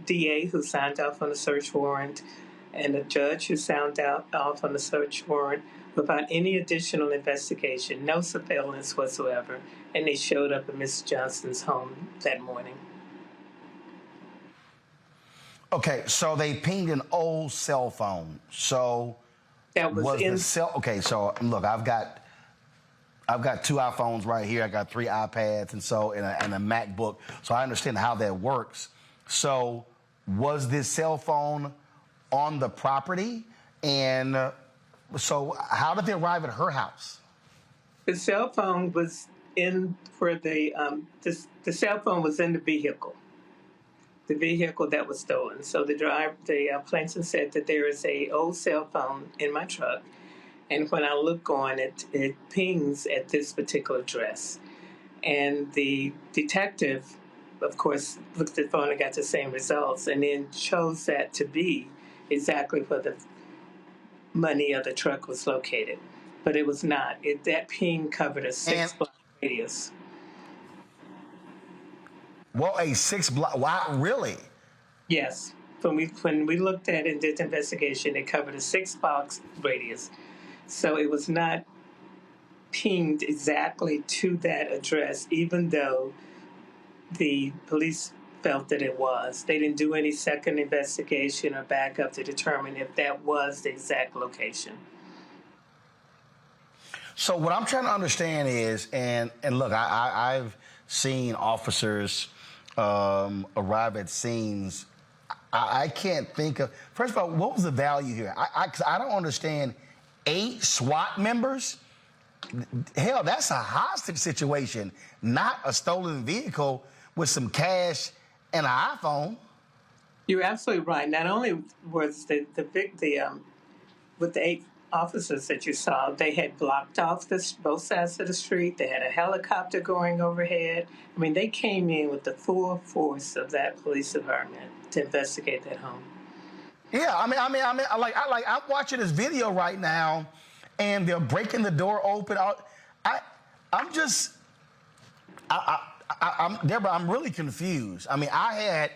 DA who signed off on the search warrant and a judge who signed off on the search warrant without any additional investigation, no surveillance whatsoever, and they showed up at Mrs. Johnson's home that morning. Okay, so they pinged an old cell phone. So that was in the cell. Okay, so look, I've got 2 iPhones right here. I got 3 iPads, and a MacBook. So I understand how that works. So was this cell phone on the property, and so how did they arrive at her house? The cell phone was in where the cell phone was in the vehicle that was stolen. So the plaintiff said that there is a old cell phone in my truck, and when I look on it, it pings at this particular address. And the detective, of course, looked at the phone and got the same results, and then chose that to be exactly where the money of the truck was located. But it was not. That ping covered a 6-block radius. Well, a 6-block. Wow, really? Yes. When we looked at it and did the investigation, it covered a 6-block radius. So it was not pinged exactly to that address, even though the police felt that it was. They didn't do any second investigation or backup to determine if that was the exact location. So what I'm trying to understand is, and look, I've seen officers arrive at scenes. I can't think of, first of all, what was the value here? 'Cause I don't understand 8 SWAT members. Hell, that's a hostage situation, not a stolen vehicle with some cash and an iPhone. You're absolutely right. Not only was with the 8 officers that you saw, they had blocked off both sides of the street. They had a helicopter going overhead. I mean, they came in with the full force of that police department to investigate that home. Yeah, I mean, I'm watching this video right now, and they're breaking the door open. Deborah, I'm really confused. I mean, I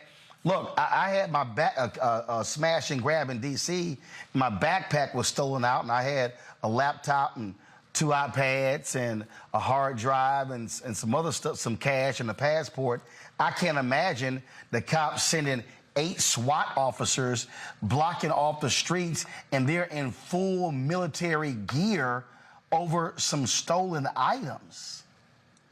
had my back smash and grab in D.C. My backpack was stolen out, and I had a laptop and 2 iPads and a hard drive and some other stuff, some cash and a passport. I can't imagine the cops sending 8 SWAT officers blocking off the streets, and they're in full military gear over some stolen items.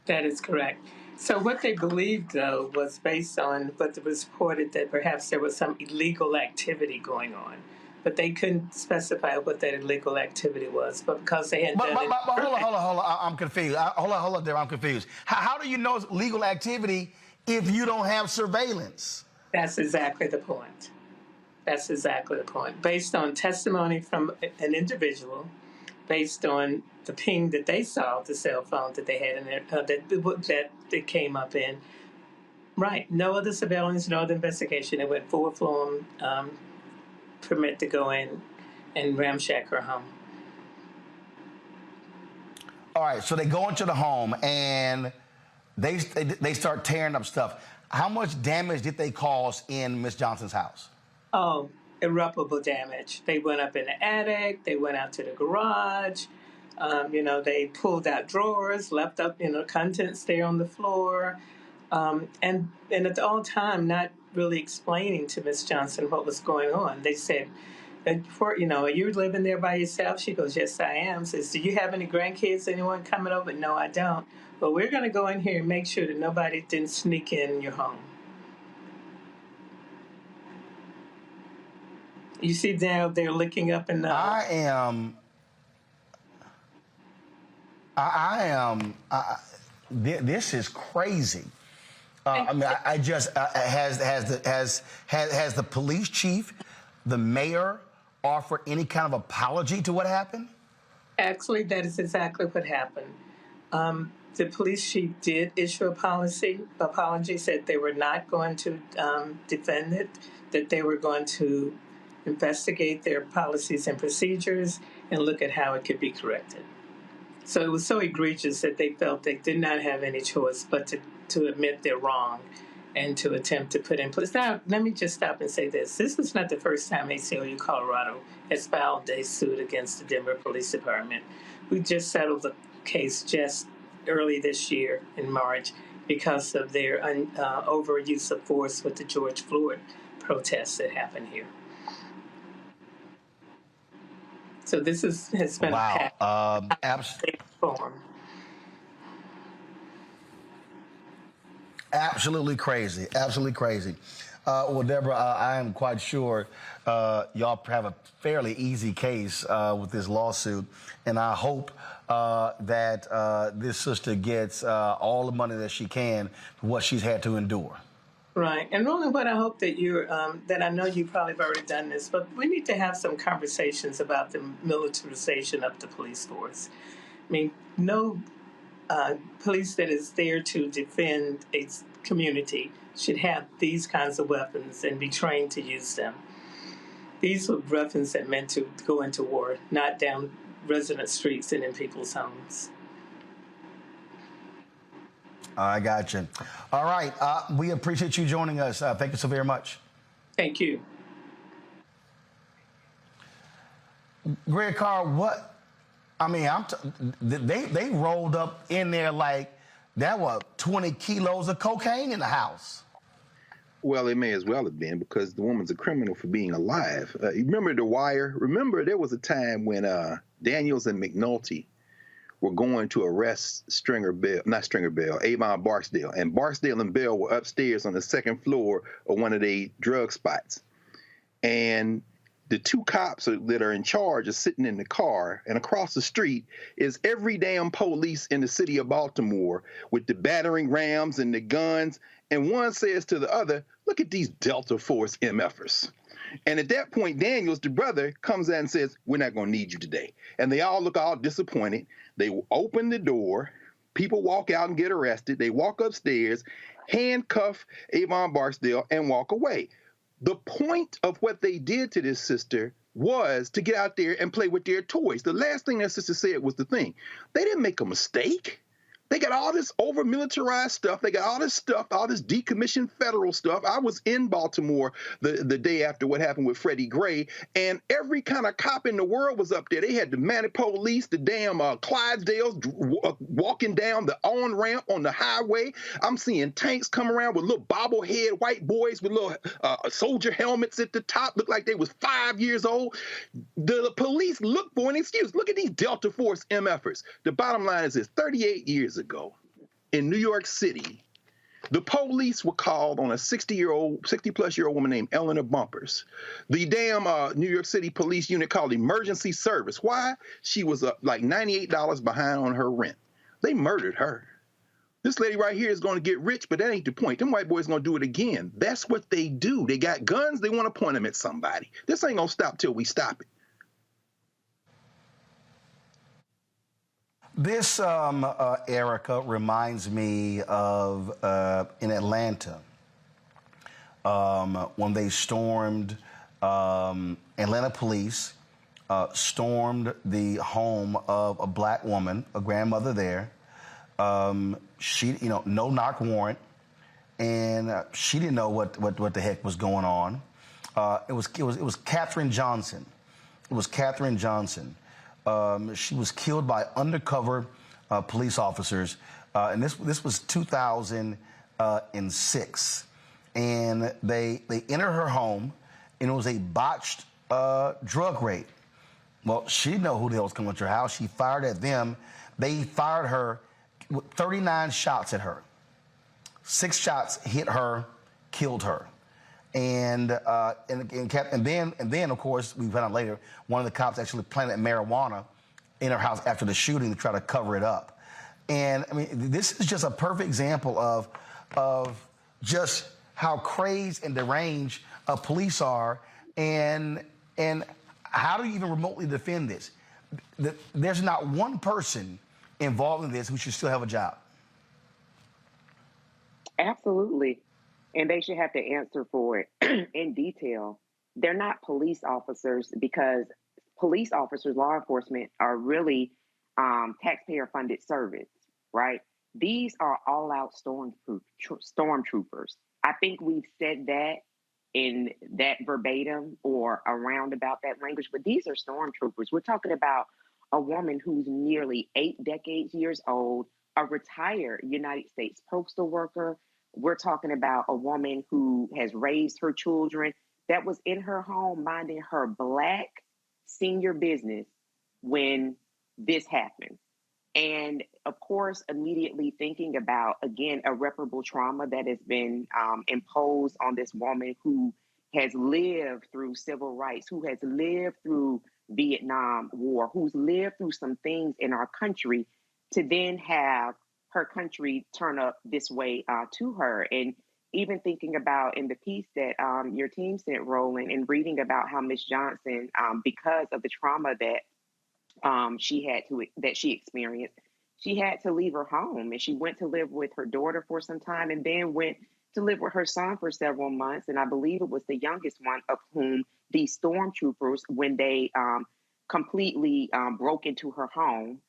That is correct. So what they believed, though, was based on what was reported that perhaps there was some illegal activity going on. But they couldn't specify what that illegal activity was. But because they had done it... But hold on. I'm confused. Hold on there. I'm confused. How do you know it's legal activity if you don't have surveillance? That's exactly the point. Based on testimony from an individual, based on the ping that they saw, the cell phone that they had in there, that they came up in. Right. No other surveillance, no other investigation. It went full-blown permit to go in and ramshack her home. All right. So they go into the home and they start tearing up stuff. How much damage did they cause in Miss Johnson's house? Oh, irreparable damage. They went up in the attic. They went out to the garage. They pulled out drawers, left up, contents there on the floor, and at all time not really explaining to Miss Johnson what was going on. They said, are you living there by yourself? She goes, yes, I am. Says, do you have any grandkids, anyone coming over? No, I don't. But we're going to go in here and make sure that nobody didn't sneak in your home. You see down there looking up in the... This is crazy. Has the police chief, the mayor, offered any kind of apology to what happened? Actually, that is exactly what happened. The police chief did issue a apology, said they were not going to defend it, that they were going to investigate their policies and procedures and look at how it could be corrected. So it was so egregious that they felt they did not have any choice but to admit they're wrong and to attempt to put in place. Now, let me just stop and say this. This is not the first time ACLU Colorado has filed a suit against the Denver Police Department. We just settled the case just early this year in March because of their overuse of force with the George Floyd protests that happened here. So this has been a form. Absolutely crazy. Absolutely crazy. Well, Deborah, I am quite sure y'all have a fairly easy case with this lawsuit, and I hope that this sister gets all the money that she can for what she's had to endure. Right. And Roland, what I hope that that I know you probably have already done this, but we need to have some conversations about the militarization of the police force. I mean, no police that is there to defend a community should have these kinds of weapons and be trained to use them. These were weapons that meant to go into war, not down resident streets and in people's homes. I got you. All right. We appreciate you joining us. Thank you so very much. Thank you. Greg Carr, what? I mean, they rolled up in there like there were 20 kilos of cocaine in the house. Well, it may as well have been because the woman's a criminal for being alive. You remember The Wire? Remember there was a time when Daniels and McNulty were going to arrest Avon Barksdale. And Barksdale and Bell were upstairs on the second floor of one of the drug spots. And the two cops that are in charge are sitting in the car, and across the street is every damn police in the city of Baltimore with the battering rams and the guns. And one says to the other, look at these Delta Force MFers. And at that point, Daniels, the brother, comes out and says, we're not going to need you today. And they all look all disappointed. They open the door. People walk out and get arrested. They walk upstairs, handcuff Avon Barksdale, and walk away. The point of what they did to this sister was to get out there and play with their toys. The last thing that sister said was the thing. They didn't make a mistake. They got all this over-militarized stuff. They got all this stuff, all this decommissioned federal stuff. I was in Baltimore the day after what happened with Freddie Gray, and every kind of cop in the world was up there. They had the Manic Police, the damn Clydesdales walking down the on-ramp on the highway. I'm seeing tanks come around with little bobblehead white boys with little soldier helmets at the top, look like they was 5 years old. The police look for an excuse. Look at these Delta Force MFers. The bottom line is this, 38 years ago in New York City, the police were called on a 60-plus-year-old woman named Eleanor Bumpers. The damn New York City police unit called emergency service. Why? She was like $98 behind on her rent. They murdered her. This lady right here is going to get rich, but that ain't the point. Them white boys going to do it again. That's what they do. They got guns. They want to point them at somebody. This ain't going to stop till we stop it. This, Erica, reminds me of in Atlanta when they stormed, Atlanta police stormed the home of a black woman, a grandmother there. She, no knock warrant, and she didn't know what the heck was going on. It was Katherine Johnson. It was Katherine Johnson. She was killed by undercover police officers, and this was 2006. And they entered her home, and it was a botched drug raid. Well, she didn't know who the hell was coming to her house. She fired at them. They fired her with 39 shots at her. 6 shots hit her, killed her. And then, of course, we found out later, one of the cops actually planted marijuana in her house after the shooting to try to cover it up. And, I mean, this is just a perfect example of just how crazed and deranged police are, and how do you even remotely defend this? There's not one person involved in this who should still have a job. Absolutely. And they should have to answer for it in detail. They're not police officers, because police officers, law enforcement, are really taxpayer-funded service, right? These are all-out stormtroopers. I think we've said that in that verbatim or around about that language, but these are stormtroopers. We're talking about a woman who's nearly 8 years old, a retired United States postal worker. We're talking about a woman who has raised her children, that was in her home minding her Black senior business when this happened. And of course, immediately thinking about, again, irreparable trauma that has been imposed on this woman who has lived through civil rights, who has lived through Vietnam War, who's lived through some things in our country, to then have her country turn up this way to her. And even thinking about in the piece that your team sent, Roland, and reading about how Ms. Johnson, because of the trauma that she experienced, she had to leave her home, and she went to live with her daughter for some time, and then went to live with her son for several months. And I believe it was the youngest one of whom these stormtroopers, when they completely broke into her home,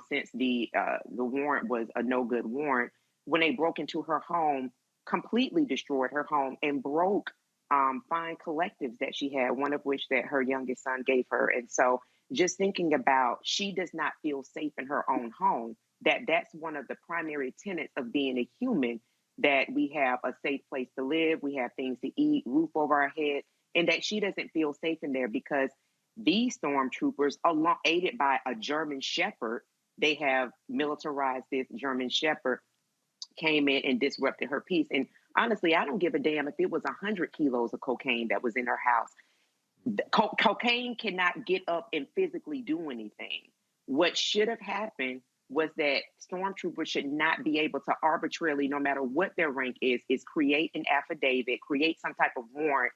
since the warrant was a no good warrant, when they broke into her home, completely destroyed her home and broke fine collectives that she had, one of which that her youngest son gave her. And so just thinking about, she does not feel safe in her own home, that's one of the primary tenets of being a human, that we have a safe place to live, we have things to eat, roof over our head, and that she doesn't feel safe in there because these stormtroopers, aided by a German Shepherd, they have militarized this German Shepherd, came in and disrupted her peace. And honestly, I don't give a damn if it was 100 kilos of cocaine that was in her house. Cocaine cannot get up and physically do anything. What should have happened was that stormtroopers should not be able to arbitrarily, no matter what their rank is create an affidavit, create some type of warrant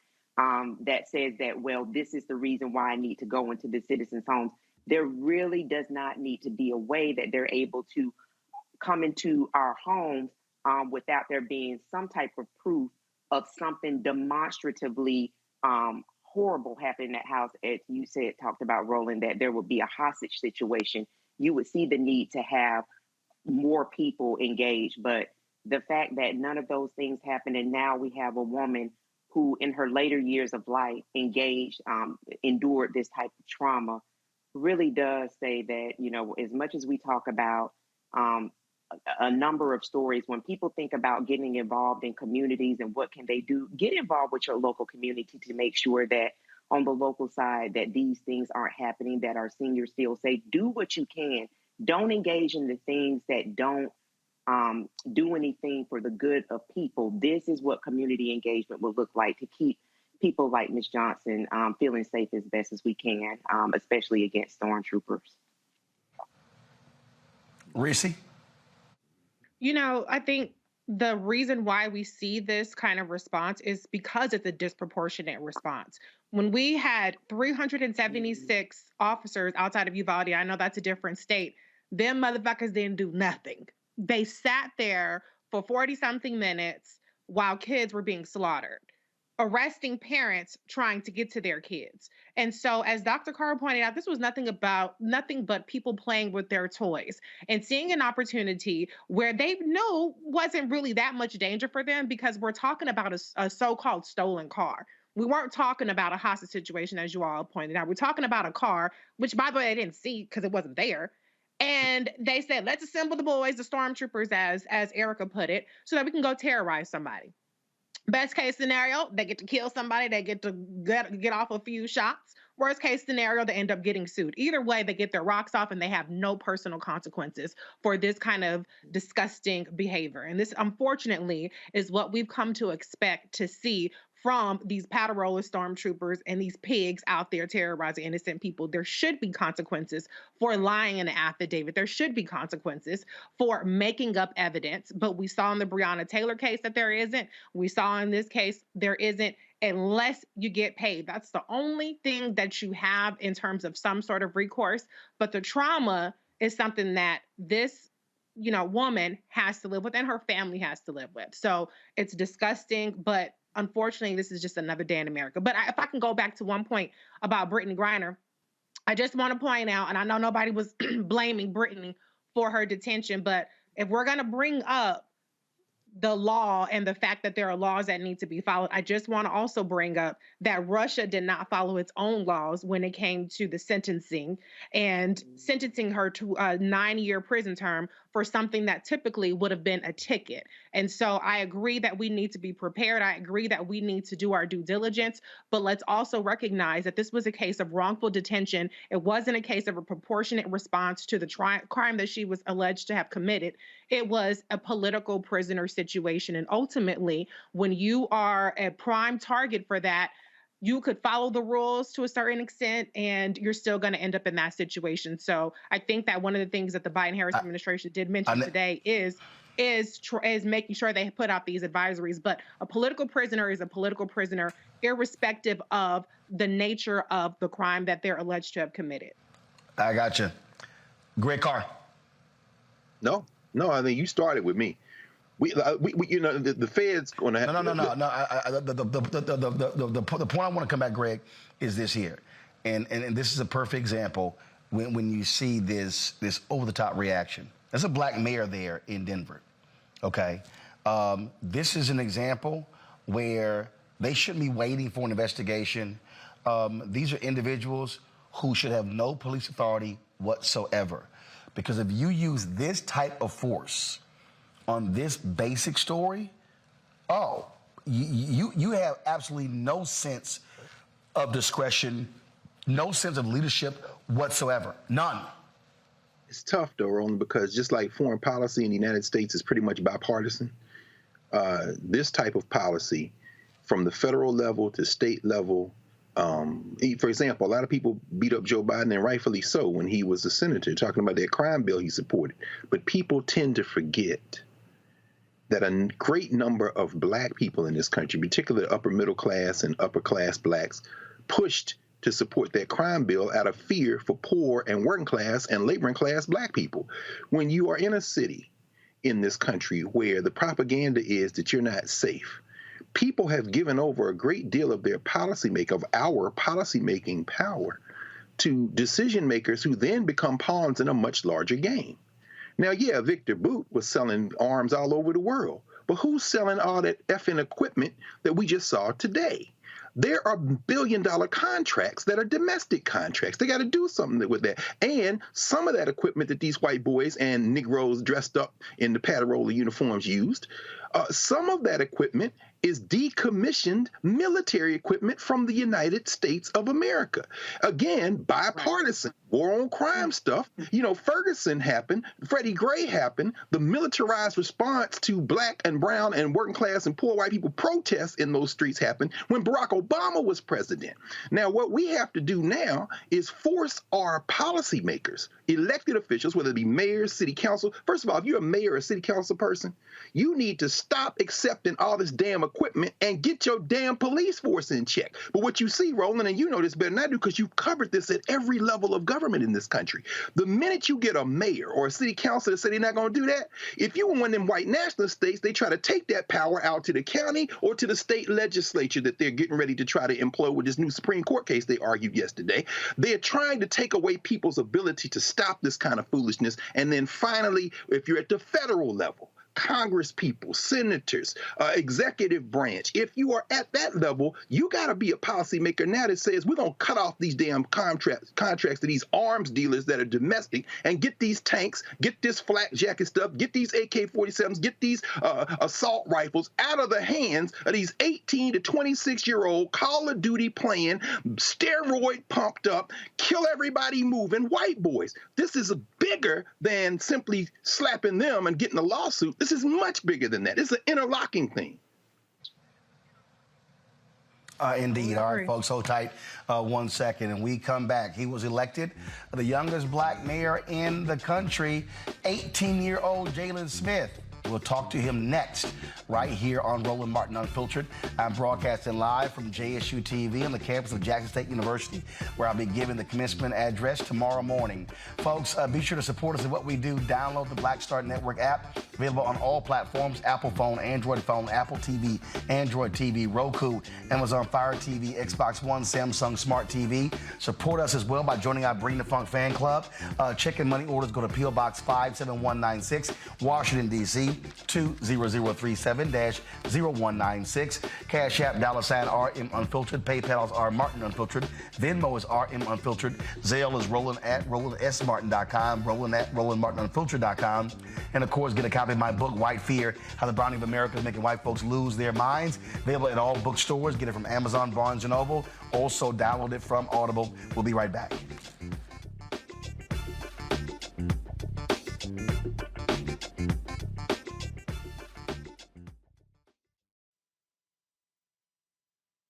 that says that, well, this is the reason why I need to go into the citizens' homes. There really does not need to be a way that they're able to come into our homes without there being some type of proof of something demonstratively horrible happened in that house. As you said, talked about, Roland, that there would be a hostage situation. You would see the need to have more people engaged. But the fact that none of those things happened, and now we have a woman who in her later years of life engaged, endured this type of trauma, really does say that, you know, as much as we talk about a number of stories, when people think about getting involved in communities and what can they do, get involved with your local community to make sure that on the local side that these things aren't happening, that our seniors feel safe. Do what you can. Don't engage in the things that don't do anything for the good of people. This is what community engagement will look like to keep people like Ms. Johnson feeling safe as best as we can, especially against stormtroopers. Reese? You know, I think the reason why we see this kind of response is because it's a disproportionate response. When we had 376 officers outside of Uvalde, I know that's a different state, them motherfuckers didn't do nothing. They sat there for 40-something minutes while kids were being slaughtered, arresting parents trying to get to their kids. And so, as Dr. Carr pointed out, this was nothing but people playing with their toys and seeing an opportunity where they knew wasn't really that much danger for them, because we're talking about a so-called stolen car. we weren't talking about a hostage situation, as you all pointed out. We're talking about a car, which, by the way, they didn't see because it wasn't there. And they said, let's assemble the boys, the stormtroopers, as Erica put it, so that we can go terrorize somebody. Best case scenario, they get to kill somebody. They get to get off a few shots. Worst case scenario, they end up getting sued. Either way, they get their rocks off and they have no personal consequences for this kind of disgusting behavior. And this, unfortunately, is what we've come to expect to see from these powder roller stormtroopers and these pigs out there terrorizing innocent people. There should be consequences for lying in an affidavit. There should be consequences for making up evidence. But we saw in the Breonna Taylor case that there isn't. We saw in this case there isn't, unless you get paid. That's the only thing that you have in terms of some sort of recourse. But the trauma is something that this woman has to live with and her family has to live with. So it's disgusting, but unfortunately, this is just another day in America. But if I can go back to one point about Brittney Griner, I just want to point out, and I know nobody was blaming Brittney for her detention, but if we're going to bring up the law and the fact that there are laws that need to be followed, I just want to also bring up that Russia did not follow its own laws when it came to the sentencing and sentencing her to a 9-year prison term for something that typically would have been a ticket. And so I agree that we need to be prepared. I agree that we need to do our due diligence, but let's also recognize that this was a case of wrongful detention. It wasn't a case of a proportionate response to the crime that she was alleged to have committed. It was a political prisoner situation. And ultimately, when you are a prime target for that, you could follow the rules to a certain extent, and you're still going to end up in that situation. So I think that one of the things that the Biden-Harris administration did mention today is making sure they put out these advisories. But a political prisoner is a political prisoner, irrespective of the nature of the crime that they're alleged to have committed. I got you. Greg Carr. No, I think you started with me. We the Fed's going to have No. The point I want to come back, Greg, is this here, and this is a perfect example when you see this over the top reaction. There's a black mayor there in Denver. Okay, this is an example where they shouldn't be waiting for an investigation. These are individuals who should have no police authority whatsoever, because if you use this type of force on this basic story, you have absolutely no sense of discretion, no sense of leadership whatsoever. None. It's tough, though, Roland, because just like foreign policy in the United States is pretty much bipartisan, this type of policy from the federal level to state level, for example, a lot of people beat up Joe Biden, and rightfully so, when he was a senator, talking about that crime bill he supported. But people tend to forget that a great number of black people in this country, particularly upper middle class and upper class blacks, pushed to support that crime bill out of fear for poor and working class and laboring class black people. When you are in a city in this country where the propaganda is that you're not safe, people have given over a great deal of their our policymaking power to decision makers who then become pawns in a much larger game. Now, yeah, Victor Boot was selling arms all over the world, but who's selling all that effing equipment that we just saw today? There are billion-dollar contracts that are domestic contracts. They got to do something with that. And some of that equipment that these white boys and Negroes dressed up in the Paterola uniforms used, some of that equipment is decommissioned military equipment from the United States of America. Again, bipartisan, war on crime stuff. Ferguson happened, Freddie Gray happened, the militarized response to black and brown and working class and poor white people protests in those streets happened when Barack Obama was president. Now, what we have to do now is force our policymakers, elected officials, whether it be mayors, city council. First of all, if you're a mayor or a city council person, you need to stop accepting all this damn equipment and get your damn police force in check. But what you see, Roland, and you know this better than I do because you've covered this at every level of government in this country. The minute you get a mayor or a city council that say they're not going to do that, if you were one of them white nationalist states, they try to take that power out to the county or to the state legislature that they're getting ready to try to employ with this new Supreme Court case they argued yesterday. They're trying to take away people's ability to stop this kind of foolishness. And then finally, if you're at the federal level, Congress people, senators, executive branch. If you are at that level, you got to be a policymaker now that says we're going to cut off these damn contracts to these arms dealers that are domestic and get these tanks, get this flak jacket stuff, get these AK-47s, get these assault rifles out of the hands of these 18 to 26-year-old Call of Duty playing, steroid pumped up, kill everybody moving white boys. This is bigger than simply slapping them and getting a lawsuit. This is much bigger than that. It's an interlocking thing. Indeed. All right, folks, hold tight 1 second, and we come back. He was elected the youngest black mayor in the country, 18-year-old Jalen Smith. We'll talk to him next, right here on Roland Martin Unfiltered. I'm broadcasting live from JSU TV on the campus of Jackson State University, where I'll be giving the commencement address tomorrow morning. Folks, be sure to support us in what we do. Download the Black Star Network app, available on all platforms: Apple phone, Android phone, Apple TV, Android TV, Roku, Amazon Fire TV, Xbox One, Samsung Smart TV. Support us as well by joining our Bring the Funk fan club. Check and money orders go to P.O. Box 57196, Washington, D.C. 20037-0196. Cash App $RM Unfiltered. PayPal is R Martin Unfiltered. Venmo is RM Unfiltered. Zelle is Roland at RolandSMartin.com. Roland at RolandMartinUnfiltered.com. And of course, get a copy of my book, White Fear: How the Browning of America is Making White Folks Lose Their Minds. Available at all bookstores. Get it from Amazon, Barnes & Noble. Also download it from Audible. We'll be right back.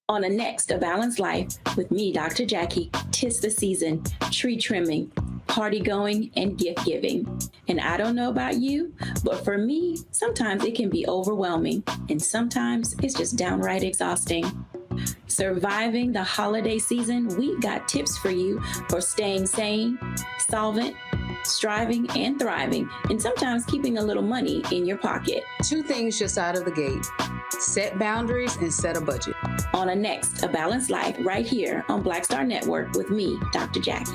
On the next A Balanced Life with me, Dr. Jackie, 'tis the season, tree trimming, party going, and gift giving. And I don't know about you, but for me, sometimes it can be overwhelming, and sometimes it's just downright exhausting. Surviving the holiday season, we got tips for you for staying sane, solvent, striving, and thriving, and sometimes keeping a little money in your pocket. 2 things just out of the gate: set boundaries and set a budget. On a next A Balanced Life right here on Black Star Network with me, Dr. Jackie.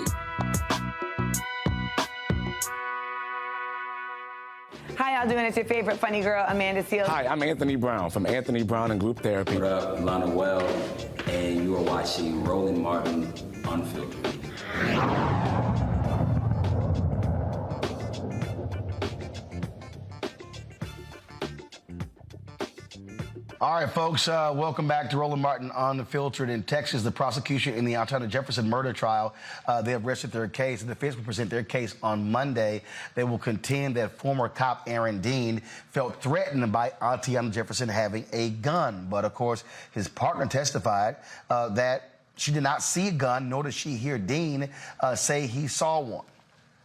How y'all doing? It's your favorite funny girl, Amanda Seals. Hi, I'm Anthony Brown from Anthony Brown and Group Therapy. What up, Lana Well, and you are watching Roland Martin Unfiltered. All right, folks, welcome back to Roland Martin Unfiltered. In Texas, the prosecution in the Antonia Jefferson murder trial, they have rested their case. The defense will present their case on Monday. They will contend that former cop Aaron Dean felt threatened by Antonia Jefferson having a gun. But, of course, his partner testified that she did not see a gun, nor did she hear Dean say he saw one.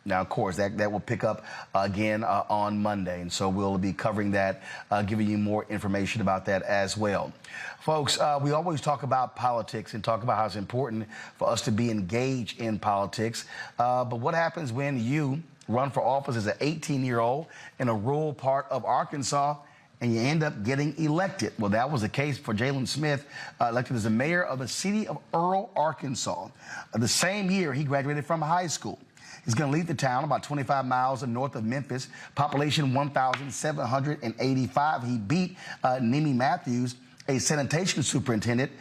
Now, of course, that will pick up again on Monday, and so we'll be covering that, giving you more information about that as well. Folks, we always talk about politics and talk about how it's important for us to be engaged in politics, but what happens when you run for office as an 18-year-old in a rural part of Arkansas and you end up getting elected? Well, that was the case for Jalen Smith, elected as the mayor of the city of Earl, Arkansas. The same year he graduated from high school. He's going to leave the town about 25 miles north of Memphis, population 1,785. He beat Nemi Matthews, a sanitation superintendent,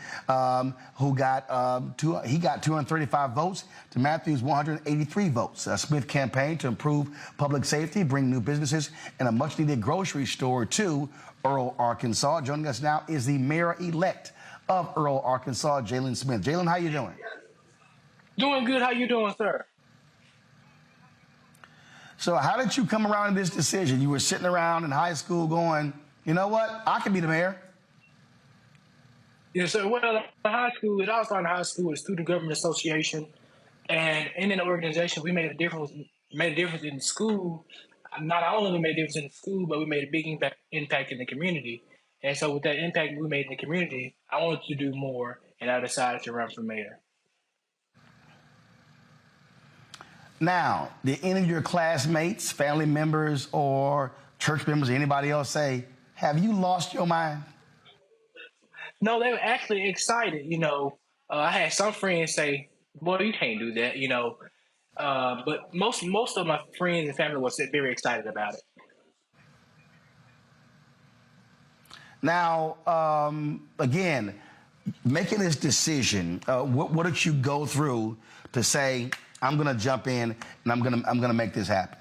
who got 235 votes to Matthews' 183 votes. Smith campaigned to improve public safety, bring new businesses, and a much-needed grocery store to Earl, Arkansas. Joining us now is the mayor-elect of Earl, Arkansas, Jalen Smith. Jalen, how you doing? Doing good. How you doing, sir? So how did you come around to this decision? You were sitting around in high school going, you know what, I can be the mayor. Yeah, so well, high school, it all started in high school with Student Government Association. And in the organization, we made a difference in school. Not only we made a difference in school, but we made a big impact in the community. And so with that impact we made in the community, I wanted to do more, and I decided to run for mayor. Now, did any of your classmates, family members, or church members, or anybody else say, have you lost your mind? No, they were actually excited. I had some friends say, boy, you can't do that, but most of my friends and family was very excited about it. Now, again, making this decision, what did you go through to say, I'm going to jump in and I'm going to make this happen?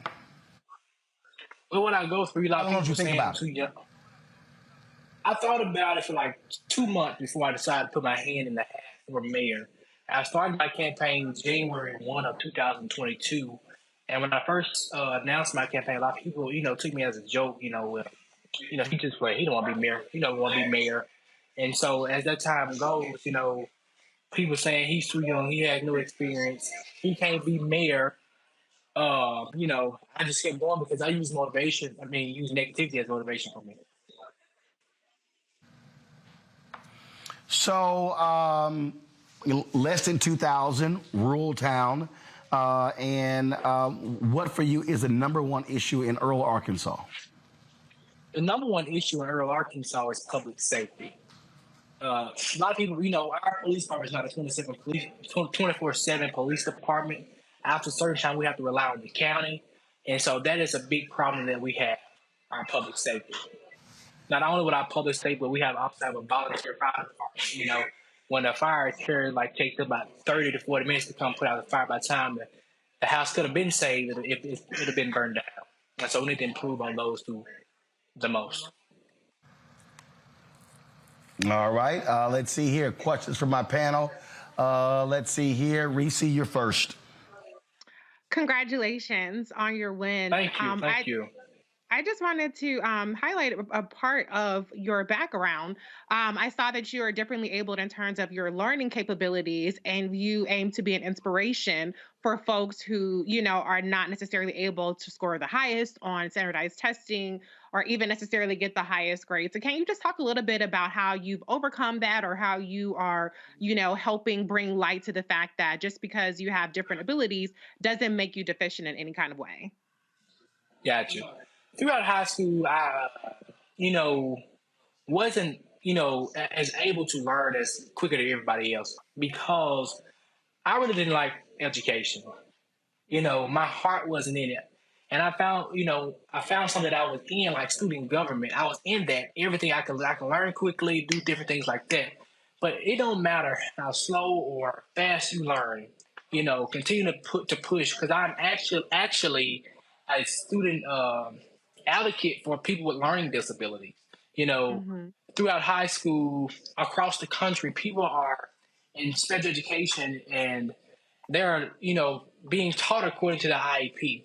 Well, when I go through, like, How long did you think about it? I thought about it for like 2 months before I decided to put my hand in the hat for mayor. I started my campaign January 1 of 2022. And when I first announced my campaign, a lot of people, took me as a joke, he don't want to be mayor. He don't want to be mayor. And so as that time goes, people saying he's too young, he has no experience, he can't be mayor. I just kept going because I use negativity as motivation for me. So, less than 2,000, rural town. And what for you is the number one issue in Earl, Arkansas? The number one issue in Earl, Arkansas is public safety. A lot of people, our police department is not a 24/7 police department. After a certain time, we have to rely on the county. And so that is a big problem that we have, our public safety. Not only with our public safety, but we also have a volunteer fire department. When the fire occurs, takes about 30 to 40 minutes to come put out the fire. By the time the house could have been saved, it would have been burned down. And so we need to improve on those two the most. All right. Let's see here. Questions from my panel. Let's see here. Reese, you're first. Congratulations on your win. Thank you. I just wanted to highlight a part of your background. I saw that you are differently abled in terms of your learning capabilities, and you aim to be an inspiration for folks who, are not necessarily able to score the highest on standardized testing or even necessarily get the highest grade. So can you just talk a little bit about how you've overcome that, or how you are, helping bring light to the fact that just because you have different abilities doesn't make you deficient in any kind of way? Gotcha. Throughout high school, I, wasn't, as able to learn as quicker than everybody else because I really didn't like education. My heart wasn't in it. And I found something that I was in, like student government. I was in that. Everything I can learn quickly, do different things like that. But it don't matter how slow or fast you learn. Continue to push, because I'm actually a student advocate for people with learning disabilities. Throughout high school, across the country, people are in special education and they're, being taught according to the IEP.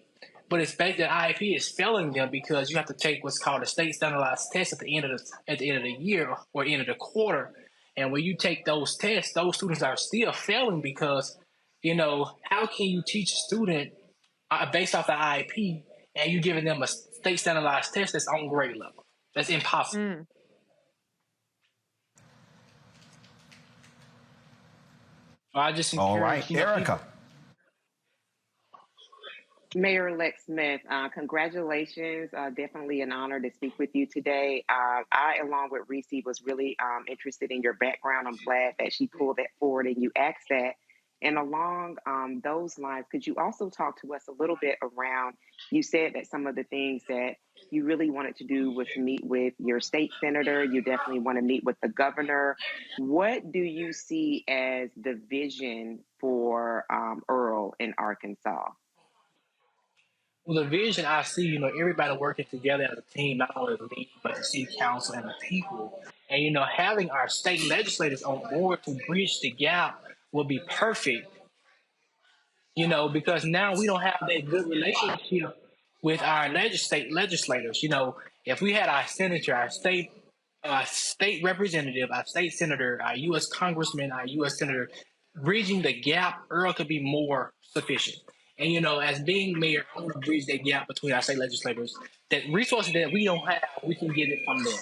But it's basically the IEP is failing them because you have to take what's called a state standardized test at the end of the year or end of the quarter. And when you take those tests, those students are still failing because, how can you teach a student based off the IEP and you giving them a state standardized test that's on grade level? That's impossible. I just encourage, all right, Erica. Mayor-elect Smith, congratulations. Definitely an honor to speak with you today. I, along with Reese, was really interested in your background. I'm glad that she pulled that forward and you asked that. And along those lines, could you also talk to us a little bit around, you said that some of the things that you really wanted to do was to meet with your state senator. You definitely want to meet with the governor. What do you see as the vision for Earl in Arkansas? Well, the vision I see, everybody working together as a team, not only the me, but the city council and the people. And, having our state legislators on board to bridge the gap will be perfect, because now we don't have that good relationship with our legislators. If we had our senator, our state representative, our state senator, our U.S. congressman, our U.S. senator, bridging the gap, Earl could be more sufficient. And, as being mayor, I want to bridge that gap between our state legislators. That resources that we don't have, we can get it from them.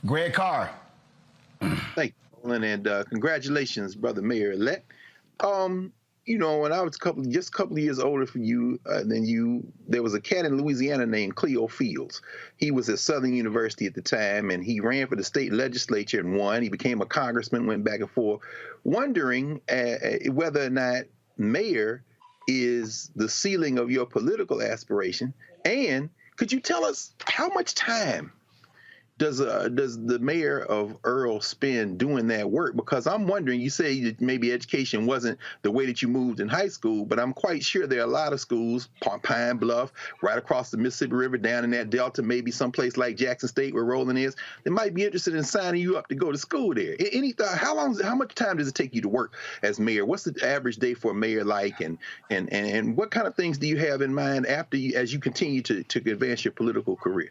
Greg Carr. Thank you, Roland, and congratulations, brother mayor-elect. When I was just a couple of years older than you, there was a cat in Louisiana named Cleo Fields. He was at Southern University at the time, and he ran for the state legislature and won. He became a congressman, went back and forth, wondering whether or not mayor is the ceiling of your political aspiration? And could you tell us how much time does the mayor of Earl spend doing that work? Because I'm wondering, you say that maybe education wasn't the way that you moved in high school, but I'm quite sure there are a lot of schools, Pine Bluff, right across the Mississippi River, down in that Delta, maybe someplace like Jackson State where Roland is, that might be interested in signing you up to go to school there. Any thought, how much time does it take you to work as mayor? What's the average day for a mayor like, and what kind of things do you have in mind as you continue to advance your political career?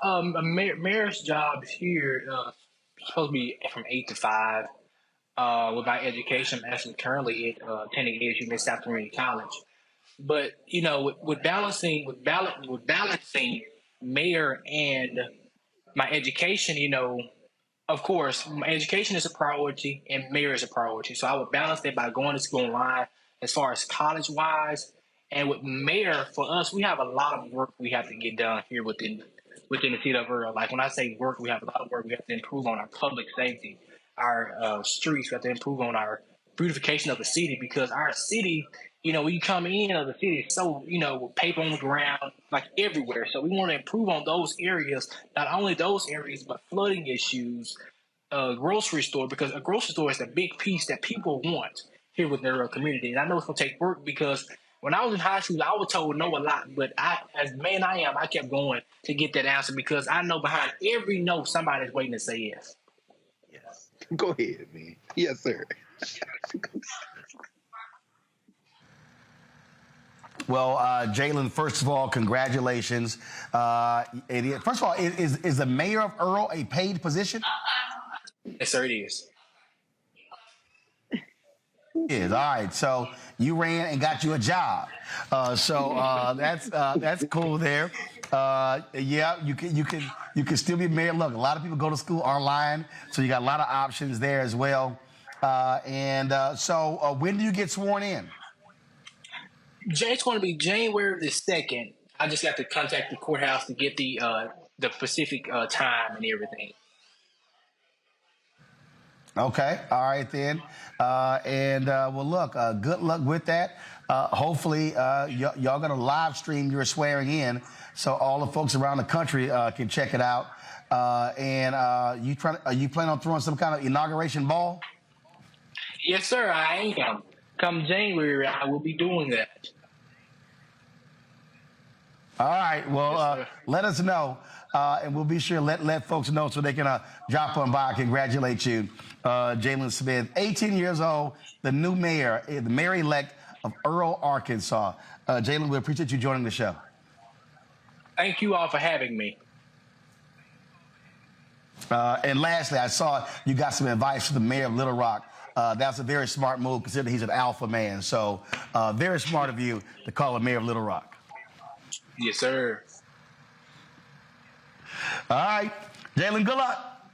A mayor's job here supposed to be from 8 to 5. With my education, I'm actually currently attending ASU Mid South Community College. But with balancing mayor and my education, of course, my education is a priority and mayor is a priority. So I would balance that by going to school online as far as college wise. And with mayor, for us, we have a lot of work we have to get done here within the city of Earl. Like when I say work, we have a lot of work. We have to improve on our public safety, our streets. We have to improve on our beautification of the city, because our city, when you come in of the city, it's so, with paper on the ground, like everywhere. So we want to improve on those areas, not only those areas, but flooding issues, grocery store, because a grocery store is a big piece that people want here with their community. And I know it's going to take work, because when I was in high school, I was told no a lot, but as man I am, I kept going to get that answer, because I know behind every no, somebody's waiting to say yes. Yes. Go ahead, man. Yes, sir. Well, Jalen, first of all, congratulations. First of all, is the mayor of Earl a paid position? Yes, sir, it is. All right, so you ran and got you a job, so that's cool there. Yeah, you can still be mayor. Look, a lot of people go to school online, so you got a lot of options there as well. So when do you get sworn in? It's going to be January the 2nd. I just got to contact the courthouse to get the specific time and everything. Okay, all right then. Well, look, good luck with that. Hopefully, y'all gonna live stream your swearing in, so all the folks around the country can check it out. Are you planning on throwing some kind of inauguration ball? Yes, sir, I am. Come January, I will be doing that. All right. Well, yes, let us know, and we'll be sure to let folks know so they can drop on by. Congratulate you, Jalen Smith, 18 years old, the new mayor, the mayor-elect of Earl, Arkansas. Jalen, we appreciate you joining the show. Thank you all for having me. And lastly, I saw you got some advice from the mayor of Little Rock. That's a very smart move, considering he's an alpha man. So very smart of you to call him mayor of Little Rock. Yes, sir. All right. Jalen, good luck.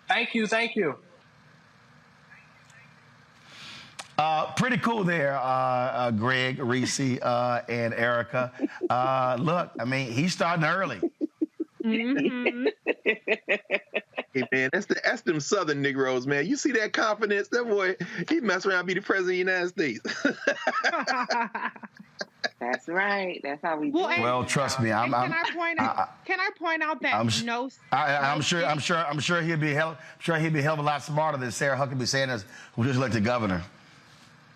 Thank you. Thank you. Pretty cool there, Greg, Reese, and Erica. Look, I mean, he's starting early. Mm-hmm. Hey, man, that's them Southern Negroes, man. You see that confidence? That boy, he mess around and be the president of the United States. That's right. That's how we do it. Well, trust me, can I point out that I'm sure he'd be a hell of a lot smarter than Sarah Huckabee Sanders, who just elected governor.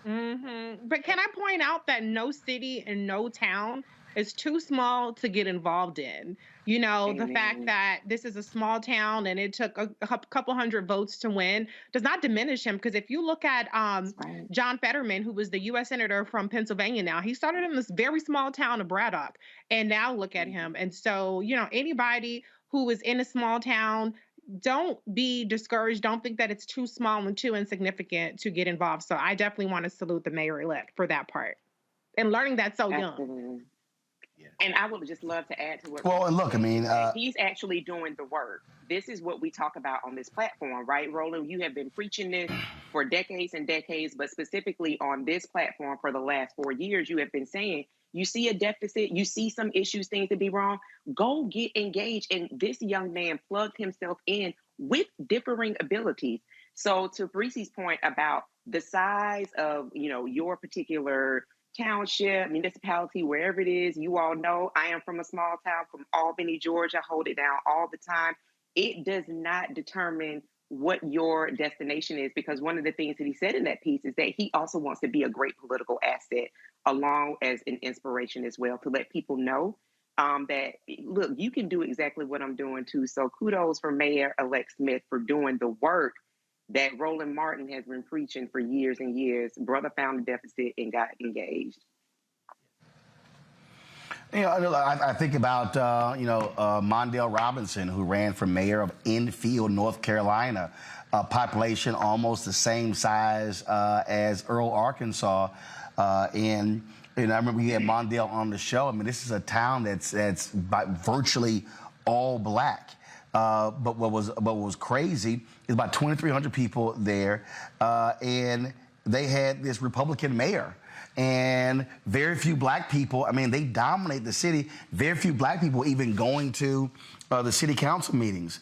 Mm-hmm. But can I point out that no city and no town is too small to get involved in? The fact that this is a small town and it took a couple hundred votes to win does not diminish him. Because if you look at John Fetterman, who was the U.S. Senator from Pennsylvania now, he started in this very small town of Braddock. And now look at him. And so, anybody who is in a small town, don't be discouraged. Don't think that it's too small and too insignificant to get involved. So I definitely want to salute the mayor-elect for that part. And learning that so young. And I would just love to add to what. Well, and look, I mean, he's actually doing the work. This is what we talk about on this platform, right, Roland? You have been preaching this for decades and decades, but specifically on this platform for the last 4 years, you have been saying you see a deficit, you see some issues, things to be wrong. Go get engaged. And this young man plugged himself in with differing abilities. So to Reese's point about the size of, your particular township, municipality, wherever it is, you all know I am from a small town from Albany, Georgia, hold it down all the time. It does not determine what your destination is, because one of the things that he said in that piece is that he also wants to be a great political asset, along as an inspiration as well, to let people know that, look, you can do exactly what I'm doing too. So kudos for Mayor-elect Smith for doing the work that Roland Martin has been preaching for years and years. Brother found a deficit and got engaged. I think about, Mondale Robinson, who ran for mayor of Enfield, North Carolina, a population almost the same size as Earl, Arkansas. And I remember we had Mondale on the show. This is a town that's virtually all black. But what was crazy is about 2,300 people there, and they had this Republican mayor. And very few black people, they dominate the city. Very few black people even going to the city council meetings.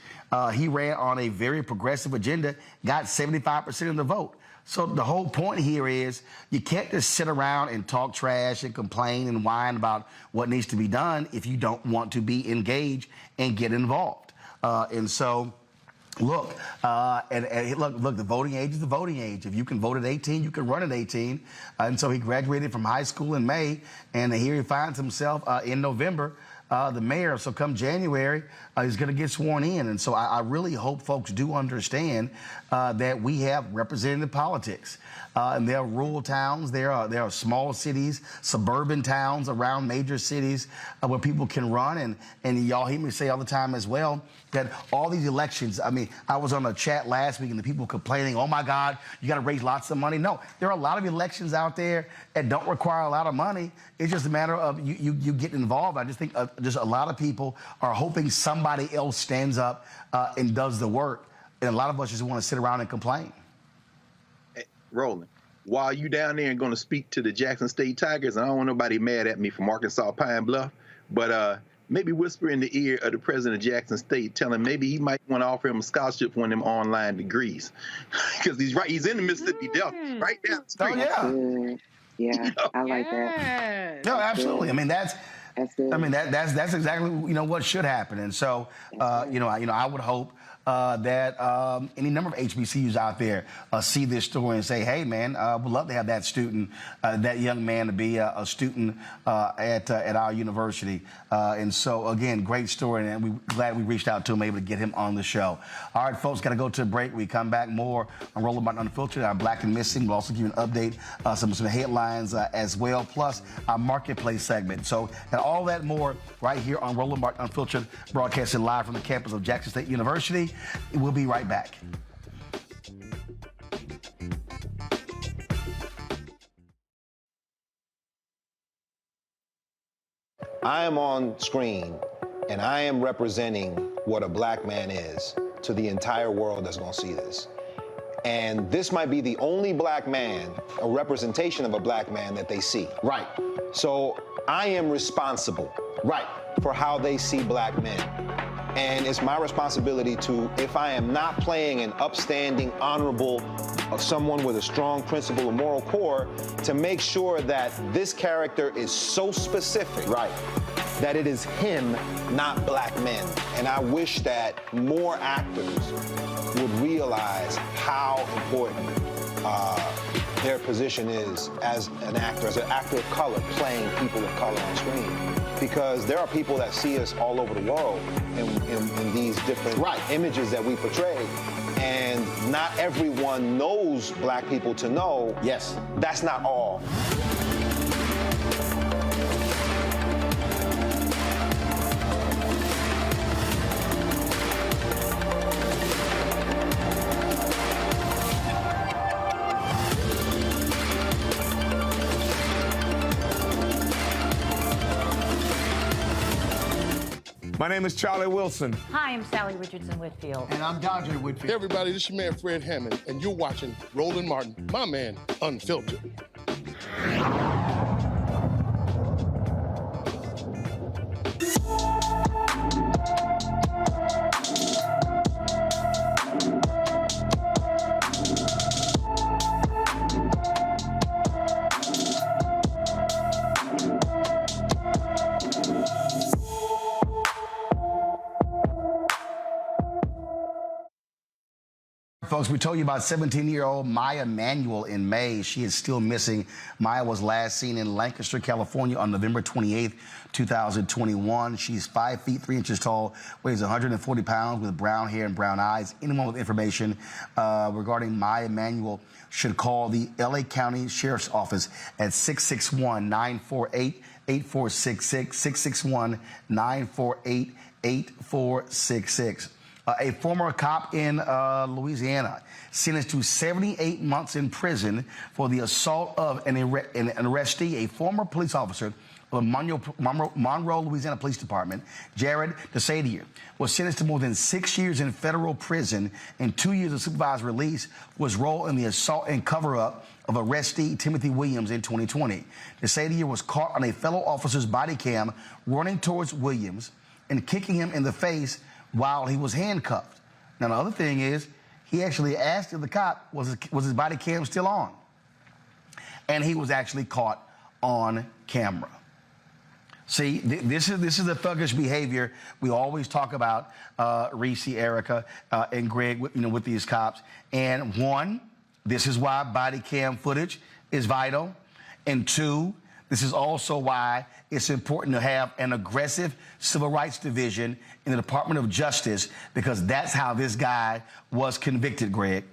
He ran on a very progressive agenda, got 75% of the vote. So the whole point here is you can't just sit around and talk trash and complain and whine about what needs to be done if you don't want to be engaged and get involved. And so, look, look, the voting age is the voting age. If you can vote at 18, you can run at 18. And so he graduated from high school in May, and here he finds himself in November, the mayor. So come January, he's going to get sworn in. And so I really hope folks do understand that we have representative politics. And there are rural towns, there are small cities, suburban towns around major cities where people can run. And y'all hear me say all the time as well that all these elections, I was on a chat last week and the people complaining, oh my God, you got to raise lots of money. No, there are a lot of elections out there that don't require a lot of money. It's just a matter of you get involved. I just think just a lot of people are hoping somebody else stands up and does the work. And a lot of us just want to sit around and complain. Hey, Roland, while you down there and going to speak to the Jackson State Tigers, and I don't want nobody mad at me from Arkansas Pine Bluff, but maybe whisper in the ear of the president of Jackson State, tell him maybe he might want to offer him a scholarship for one of them online degrees. Because he's in the Mississippi Delta, right down the street. Oh, yeah. Yeah, I like that. No, absolutely. That's exactly what should happen. And so I would hope that any number of HBCUs out there see this story and say, hey, man, we'd love to have that student, that young man to be a student at our university. And so, again, great story, and we're glad we reached out to him, able to get him on the show. All right, folks, got to go to a break. We come back more on Roland Martin Unfiltered, our Black and Missing. We'll also give you an update, some headlines as well, plus our marketplace segment. So, and all that more right here on Roland Martin Unfiltered, broadcasting live from the campus of Jackson State University. We'll be right back. I am on screen, and I am representing what a black man is to the entire world that's going to see this. And this might be the only black man, a representation of a black man that they see. Right. So I am responsible. Right. For how they see black men. And it's my responsibility to, if I am not playing an upstanding, honorable, someone with a strong principle and moral core, to make sure that this character is so specific, right, that it is him, not black men. And I wish that more actors would realize how important their position is as an actor of color, playing people of color on screen. Because there are people that see us all over the world in these different images that we portray. And not everyone knows black people to know. Yes. That's not all. My name is Charlie Wilson. Hi, I'm Sally Richardson Whitfield. And I'm Dodger Whitfield. Hey, everybody, this is your man, Fred Hammond, and you're watching Roland Martin, my man, Unfiltered. Folks, we told you about 17-year-old Maya Manuel in May. She is still missing. Maya was last seen in Lancaster, California on November 28th, 2021. She's 5 feet 3 inches tall, weighs 140 pounds with brown hair and brown eyes. Anyone with information regarding Maya Manuel should call the LA County Sheriff's Office at 661-948-8466, 661-948-8466. A former cop in Louisiana sentenced to 78 months in prison for the assault of an arrestee, a former police officer of the Monroe, Louisiana Police Department, Jared DeSadier, was sentenced to more than 6 years in federal prison and 2 years of supervised release, was role in the assault and cover-up of arrestee Timothy Williams in 2020. DeSadier was caught on a fellow officer's body cam running towards Williams and kicking him in the face while he was handcuffed. Now, the other thing is, he actually asked the cop, was his body cam still on? And he was actually caught on camera. See, this is the thuggish behavior we always talk about, Reese, Erica, and Greg, with these cops. And one, this is why body cam footage is vital. And two, this is also why it's important to have an aggressive civil rights division in the Department of Justice, because that's how this guy was convicted, Greg.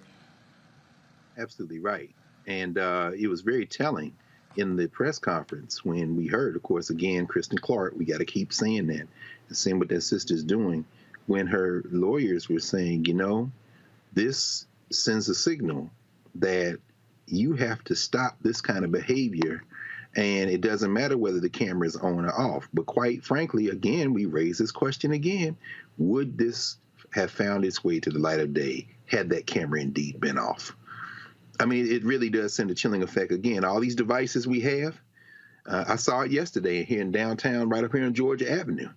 Absolutely right. And it was very telling in the press conference when we heard, of course, again, Kristen Clark, we got to keep saying that and seeing what that sister's doing, when her lawyers were saying, this sends a signal that you have to stop this kind of behavior. And it doesn't matter whether the camera is on or off. But quite frankly, again, we raise this question again. Would this have found its way to the light of day had that camera indeed been off? I mean, it really does send a chilling effect. Again, all these devices we have, I saw it yesterday here in downtown, right up here on Georgia Avenue.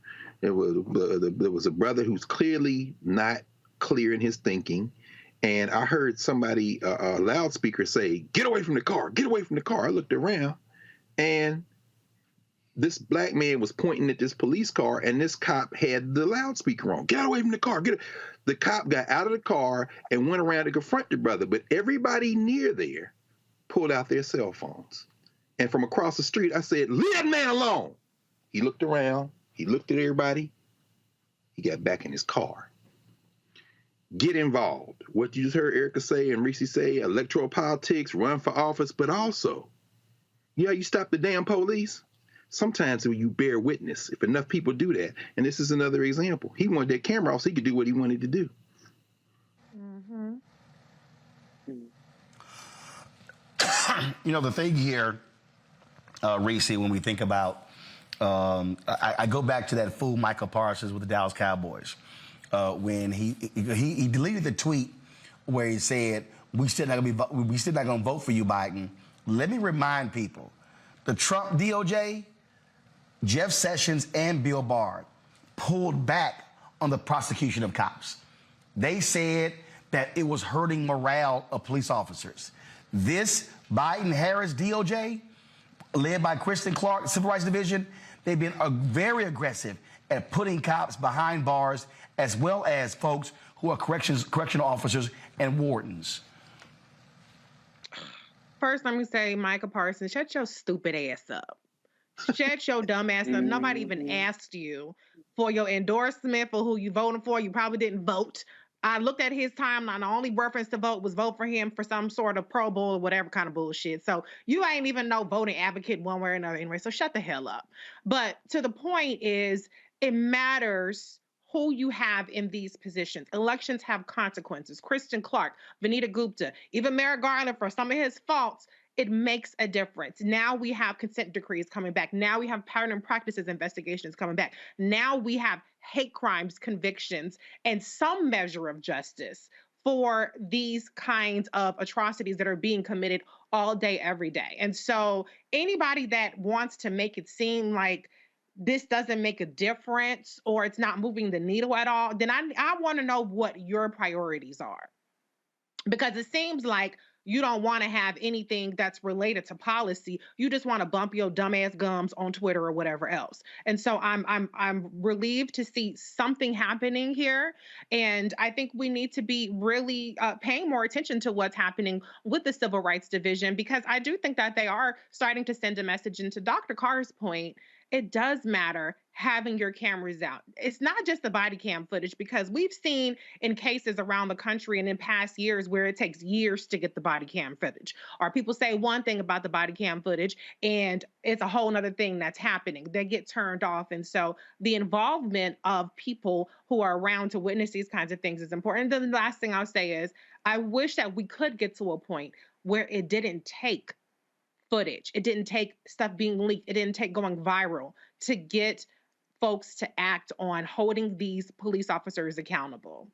There was a brother who's clearly not clear in his thinking. And I heard somebody, a loudspeaker, say, "Get away from the car, get away from the car." I looked around. And this black man was pointing at this police car, and this cop had the loudspeaker on. "Get away from the car. The cop got out of the car and went around to confront the brother. But everybody near there pulled out their cell phones. And from across the street, I said, "Leave that man alone." He looked around. He looked at everybody. He got back in his car. Get involved. What you just heard Erica say and Reese say, electoral politics, run for office, but also, you stop the damn police. Sometimes you bear witness, if enough people do that. And this is another example. He wanted that camera off so he could do what he wanted to do. The thing here, Reese, when we think about, I go back to that fool Michael Parsons with the Dallas Cowboys, when he deleted the tweet where he said, we still not gonna vote for you, Biden. Let me remind people, the Trump DOJ, Jeff Sessions and Bill Barr pulled back on the prosecution of cops. They said that it was hurting morale of police officers. This Biden-Harris DOJ, led by Kristen Clark, Civil Rights Division, they've been very aggressive at putting cops behind bars, as well as folks who are correctional officers and wardens. First, let me say, Micah Parsons, shut your stupid ass up. Shut your dumb ass up. Nobody even asked you for your endorsement for who you voting for. You probably didn't vote. I looked at his timeline. The only reference to vote was vote for him for some sort of Pro Bowl or whatever kind of bullshit. So you ain't even no voting advocate one way or another anyway. So shut the hell up. But to the point is, it matters who you have in these positions. Elections have consequences. Kristen Clark, Vanita Gupta, even Merrick Garland, for some of his faults, it makes a difference. Now we have consent decrees coming back. Now we have pattern and practices investigations coming back. Now we have hate crimes convictions and some measure of justice for these kinds of atrocities that are being committed all day, every day. And so anybody that wants to make it seem like this doesn't make a difference or it's not moving the needle at all, then I want to know what your priorities are. Because it seems like you don't want to have anything that's related to policy. You just want to bump your dumbass gums on Twitter or whatever else. And so I'm relieved to see something happening here. And I think we need to be really paying more attention to what's happening with the Civil Rights Division, because I do think that they are starting to send a message. And to Dr. Carr's point, it does matter having your cameras out. It's not just the body cam footage, because we've seen in cases around the country and in past years where it takes years to get the body cam footage. Or people say one thing about the body cam footage and it's a whole other thing that's happening. They get turned off. And so the involvement of people who are around to witness these kinds of things is important. And then the last thing I'll say is, I wish that we could get to a point where it didn't take footage. It didn't take stuff being leaked. It didn't take going viral to get folks to act on holding these police officers accountable.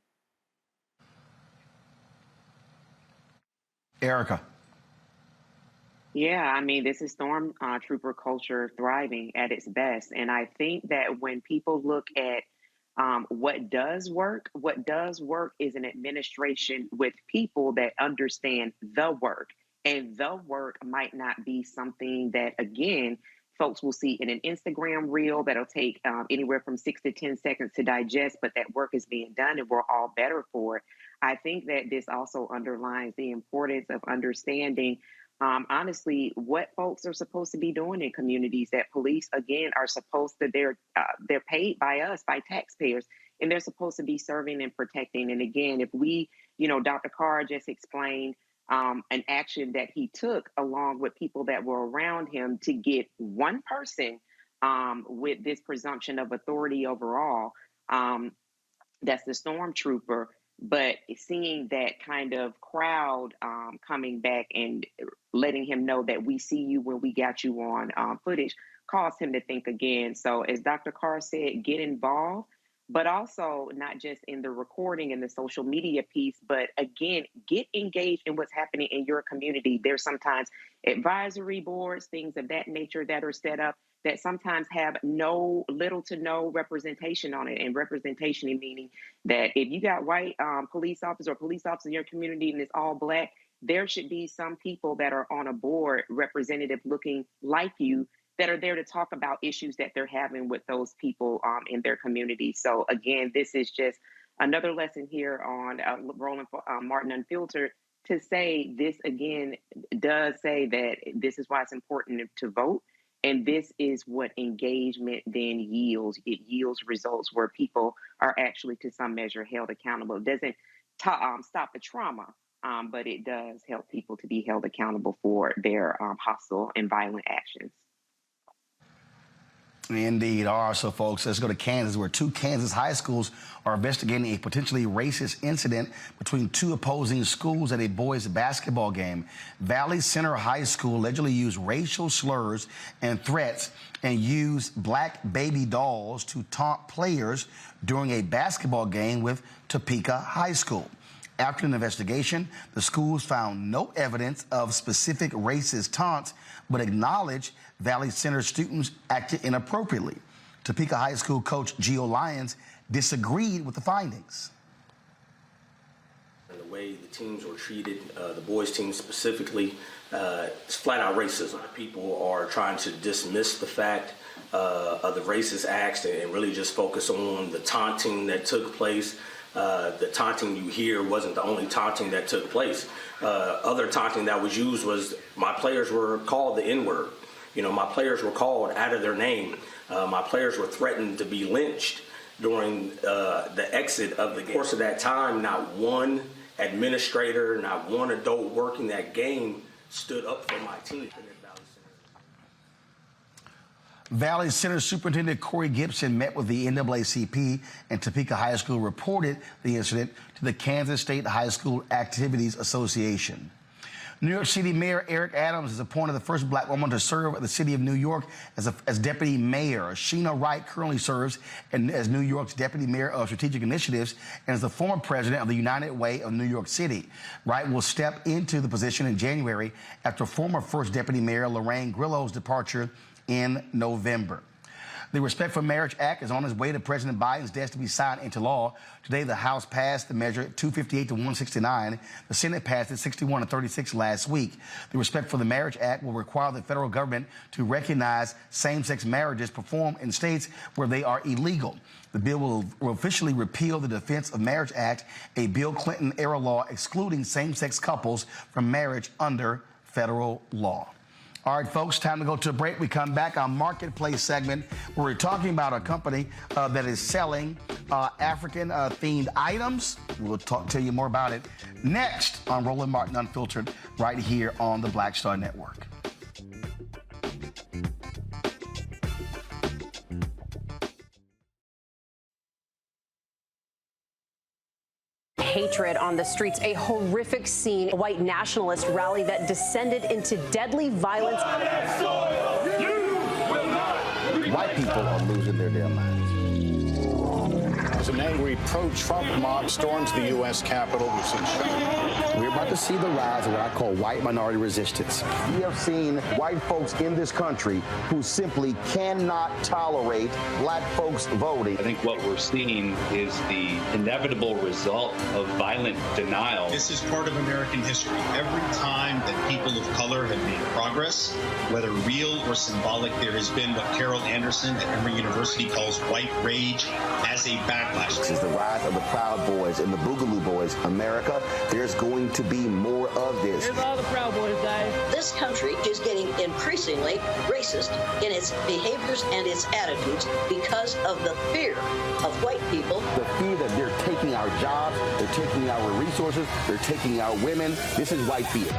Erica. Yeah, I mean, this is stormtrooper culture thriving at its best. And I think that when people look at what does work is an administration with people that understand the work. And the work might not be something that, again, folks will see in an Instagram reel that'll take anywhere from 6 to 10 seconds to digest, but that work is being done and we're all better for it. I think that this also underlines the importance of understanding, honestly, what folks are supposed to be doing in communities. That police, again, are supposed to, they're paid by us, by taxpayers, and they're supposed to be serving and protecting. And again, if we, Dr. Carr just explained an action that he took along with people that were around him to get one person with this presumption of authority overall, that's the stormtrooper. But seeing that kind of crowd coming back and letting him know that we see you when we got you on footage caused him to think again. So as Dr. Carr said, get involved, but also not just in the recording and the social media piece, but again, get engaged in what's happening in your community. There's sometimes advisory boards, things of that nature that are set up that sometimes have little to no representation on it. And representation meaning that if you got white police officers or police officers in your community and it's all Black, there should be some people that are on a board, representative looking like you, that are there to talk about issues that they're having with those people in their community. So again, this is just another lesson here on Roland Martin Unfiltered, to say this again does say that this is why it's important to vote. And this is what engagement then yields. It yields results where people are actually, to some measure, held accountable. It doesn't stop the trauma, but it does help people to be held accountable for their hostile and violent actions. Indeed are. So, folks, let's go to Kansas, where 2 Kansas high schools are investigating a potentially racist incident between 2 opposing schools at a boys' basketball game. Valley Center High School allegedly used racial slurs and threats and used black baby dolls to taunt players during a basketball game with Topeka High School. After an investigation, the schools found no evidence of specific racist taunts, but acknowledged Valley Center students acted inappropriately. Topeka High School coach Gio Lyons disagreed with the findings. The way the teams were treated, the boys team specifically, it's flat out racism. People are trying to dismiss the fact of the racist acts and really just focus on the taunting that took place. The taunting you hear wasn't the only taunting that took place. Other taunting that was used was my players were called the N-word. My players were called out of their name. My players were threatened to be lynched during the exit of the game. Of course, of that time, not one administrator, not one adult working that game stood up for my team. Valley Center Superintendent Corey Gibson met with the NAACP, and Topeka High School reported the incident to the Kansas State High School Activities Association. New York City Mayor Eric Adams has appointed the first Black woman to serve at the city of New York as deputy mayor. Sheena Wright currently serves as New York's deputy mayor of strategic initiatives and is the former president of the United Way of New York City. Wright will step into the position in January after former first deputy mayor Lorraine Grillo's departure in November. The Respect for Marriage Act is on its way to President Biden's desk to be signed into law. Today, the House passed the measure 258 to 169. The Senate passed it 61 to 36 last week. The Respect for the Marriage Act will require the federal government to recognize same-sex marriages performed in states where they are illegal. The bill will officially repeal the Defense of Marriage Act, a Bill Clinton-era law excluding same-sex couples from marriage under federal law. All right, folks, time to go to a break. We come back, our marketplace segment, where we're talking about a company that is selling African-themed items. We'll tell you more about it next on Roland Martin Unfiltered, right here on the Black Star Network. Hatred on the streets, a horrific scene, a white nationalist rally that descended into deadly violence. White people are losing their damn minds. As an angry pro-Trump mob storms the U.S. Capitol, we've seen shooting. We're about to see the rise of what I call white minority resistance. We have seen white folks in this country who simply cannot tolerate black folks voting. I think what we're seeing is the inevitable result of violent denial. This is part of American history. Every time that people of color have made progress, whether real or symbolic, there has been what Carol Anderson at Emory University calls white rage as a backlash. This is the rise of the Proud Boys and the Boogaloo Boys. America, there's going to be more of this. Here's all the Proud Boys, guys. This country is getting increasingly racist in its behaviors and its attitudes because of the fear of white people. The fear that they're taking our jobs, they're taking our resources, they're taking our women. This is white fear.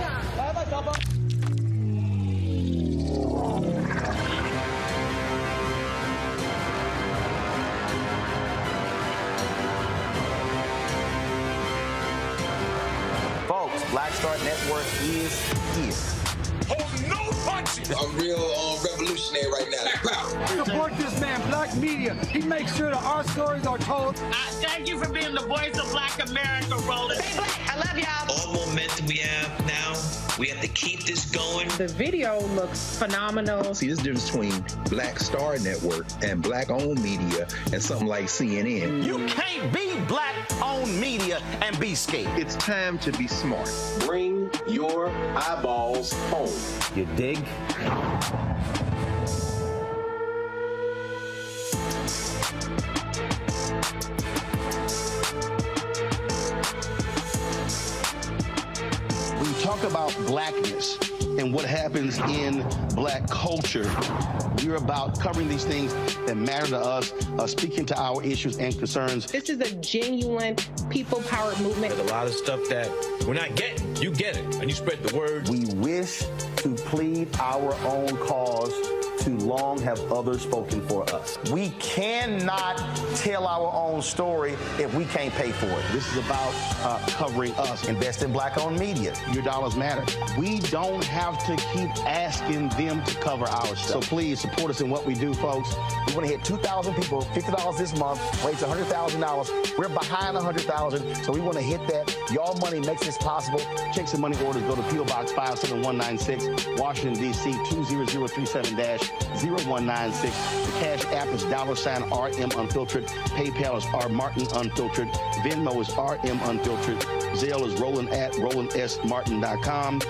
Black Star Network is here. Hold no punches! I'm real revolutionary right now. Support this man, Black Media. He makes sure that our stories are told. Thank you for being the voice of Black America, Roland. Stay black. I love y'all. All momentum we have now, we have to keep this going. The video looks phenomenal. See, this difference between Black Star Network and black-owned media and something like CNN. You can't be black-owned media and be scared. It's time to be smart. Bring your eyeballs home. You dig? When you talk about blackness and what happens in black culture, we're about covering these things that matter to us, speaking to our issues and concerns. This is a genuine people-powered movement. There's a lot of stuff that we're not getting. You get it, and you spread the word. We wish to plead our own cause. Too long have others spoken for us. We cannot tell our own story if we can't pay for it. This is about covering us. Invest in black-owned media. Your dollars matter. We don't have to keep asking them to cover our stuff. So please support us in what we do, folks. We want to hit 2,000 people, $50 this month, raise $100,000. We're behind 100,000, so we want to hit that. Y'all money makes this possible. Checks and money orders go to P.O. Box 57196, Washington, D.C. 20037-0196. The Cash App is $RM Unfiltered. PayPal is R Martin Unfiltered. Venmo is RM Unfiltered. Zelle is Roland at RolandSMartin.com.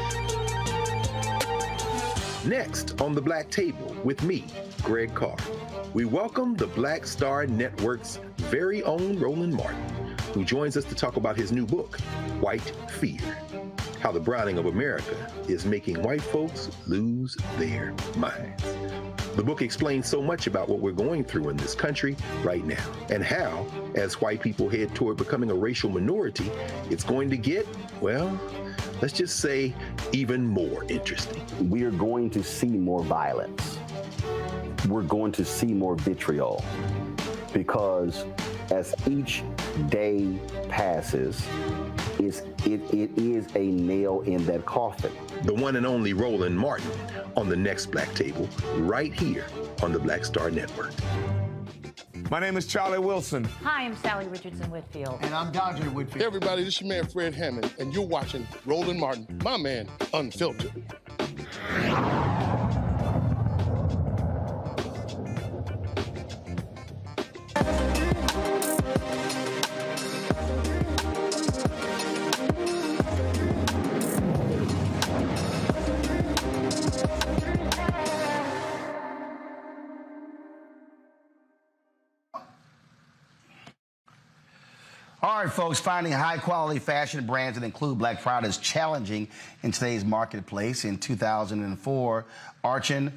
Next on the Black Table with me, Greg Carr, we welcome the Black Star Network's very own Roland Martin, who joins us to talk about his new book, White Fear: How the Browning of America is Making White Folks Lose Their Minds. The book explains so much about what we're going through in this country right now, and how, as white people head toward becoming a racial minority, it's going to get, well, let's just say, even more interesting. We are going to see more violence. We're going to see more vitriol, because as each day passes, it is a nail in that coffin. The one and only Roland Martin on the next Black Table, right here on the Black Star Network. My name is Charlie Wilson. Hi, I'm Sally Richardson Whitfield. And I'm Dodger Whitfield. Hey everybody, this is your man Fred Hammond, and you're watching Roland Martin, my man, Unfiltered. All right, folks, finding high-quality fashion brands that include Black pride is challenging in today's marketplace. In 2004, Origin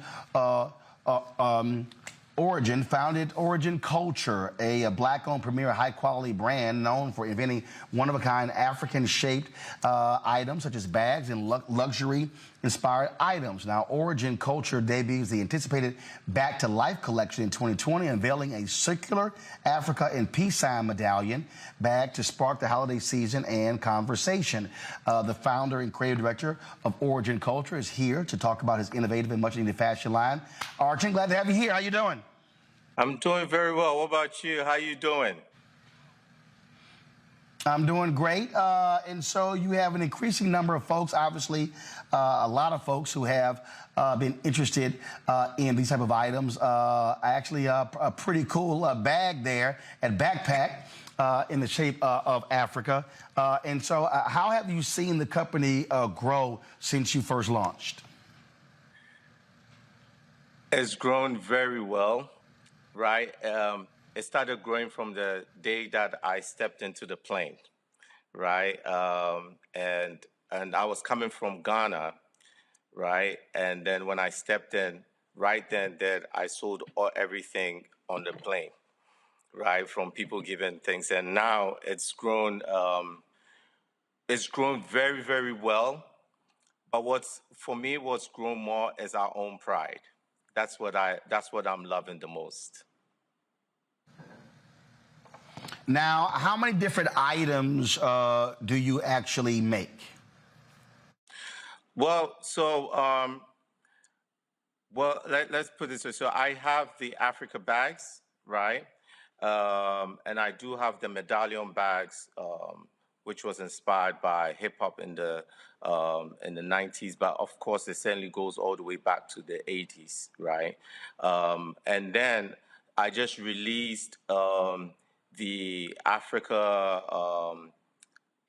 founded Origin Culture, a Black-owned premier high-quality brand known for inventing one-of-a-kind African-shaped items such as bags and luxury-inspired items. Now, Origin Culture debuts the anticipated Back to Life collection in 2020, unveiling a circular Africa and peace sign medallion bag to spark the holiday season and conversation. The founder and creative director of Origin Culture is here to talk about his innovative and much-needed fashion line. Archie, glad to have you here. How you doing? I'm doing very well. What about you? How you doing? I'm doing great. And so you have an increasing number of folks, obviously, a lot of folks who have been interested in these type of items. Actually, a pretty cool bag there at Backpack in the shape of Africa. And so how have you seen the company grow since you first launched? It's grown very well. Right. It started growing from the day that I stepped into the plane. Right. And I was coming from Ghana. Right. And then when I stepped in, right then I sold everything on the plane. Right. From people giving things. And now it's grown very, very well. But what's grown more is our own pride. That's what I'm loving the most. Now, how many different items do you actually make? Well, let's put it this way. So I have the Africa bags, right? And I do have the medallion bags, which was inspired by hip hop in the 90s, but of course it certainly goes all the way back to the 80s, right? And then I just released the Africa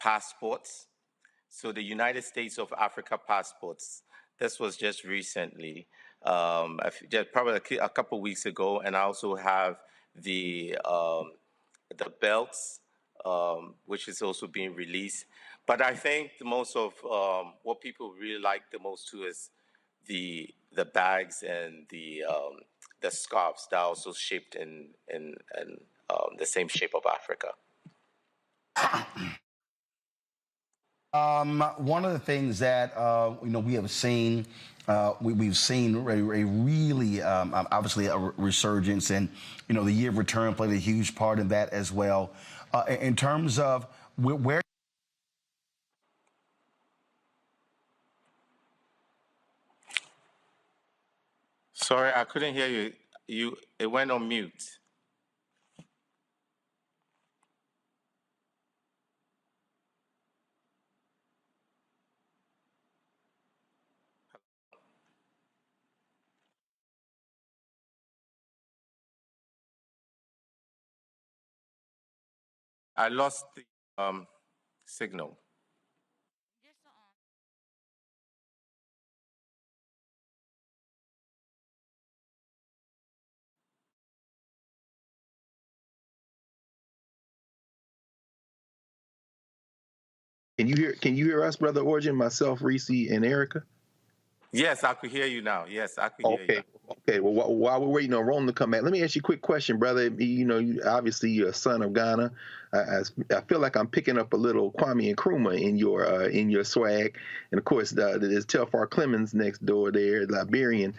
passports. So the United States of Africa passports. This was just recently, probably a couple weeks ago. And I also have the belts, which is also being released. But I think the most of what people really like the most too is the bags and the scarves that are also shaped in the same shape of Africa. One of the things that we have seen, we've seen a really obviously a resurgence, and the year of return played a huge part in that as well. In terms of where. Sorry, I couldn't hear you. It went on mute. I lost the signal. Can you hear us, Brother Origin, myself, Reese, and Erica? Yes, I could hear you now. Yes, I could hear you. Okay. Well, while we're waiting on Roland to come back, let me ask you a quick question, brother. Obviously you're a son of Ghana. I feel like I'm picking up a little Kwame Nkrumah in your swag, and of course there's Telfar Clemens next door there, Liberian.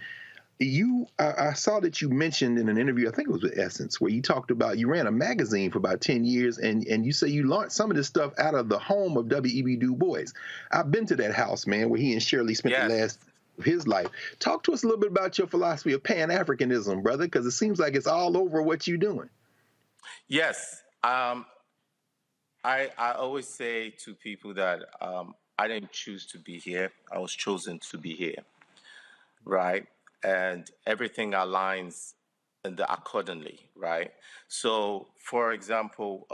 I saw that you mentioned in an interview, I think it was with Essence, where you talked about you ran a magazine for about 10 years, and you say you launched some of this stuff out of the home of W.E.B. Du Bois. I've been to that house, man, where he and Shirley spent the last of his life. Talk to us a little bit about your philosophy of Pan-Africanism, brother, because it seems like it's all over what you're doing. Yes. I always say to people that I didn't choose to be here. I was chosen to be here, right? And everything aligns accordingly, right? So, for example,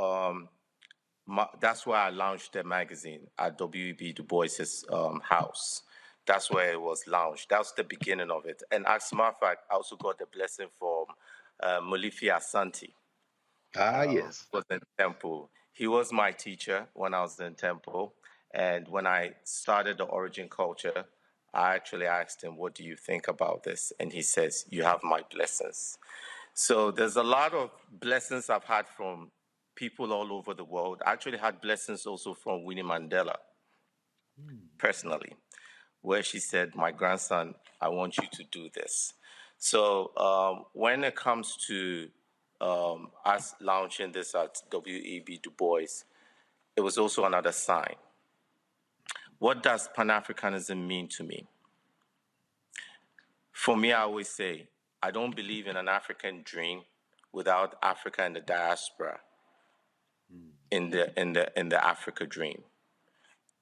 that's why I launched the magazine at W.E.B. Du Bois's house. That's where it was launched. That was the beginning of it. And as a matter of fact, I also got the blessing from Molifi Asante. Yes. Was in the temple. He was my teacher when I was in Temple. And when I started the Origin Culture, I actually asked him, what do you think about this? And he says, you have my blessings. So there's a lot of blessings I've had from people all over the world. I actually had blessings also from Winnie Mandela, personally, where she said, my grandson, I want you to do this. So when it comes to us launching this at W.E.B. Du Bois, it was also another sign. What does Pan-Africanism mean to me? For me, I always say, I don't believe in an African dream without Africa and the diaspora in the Africa dream.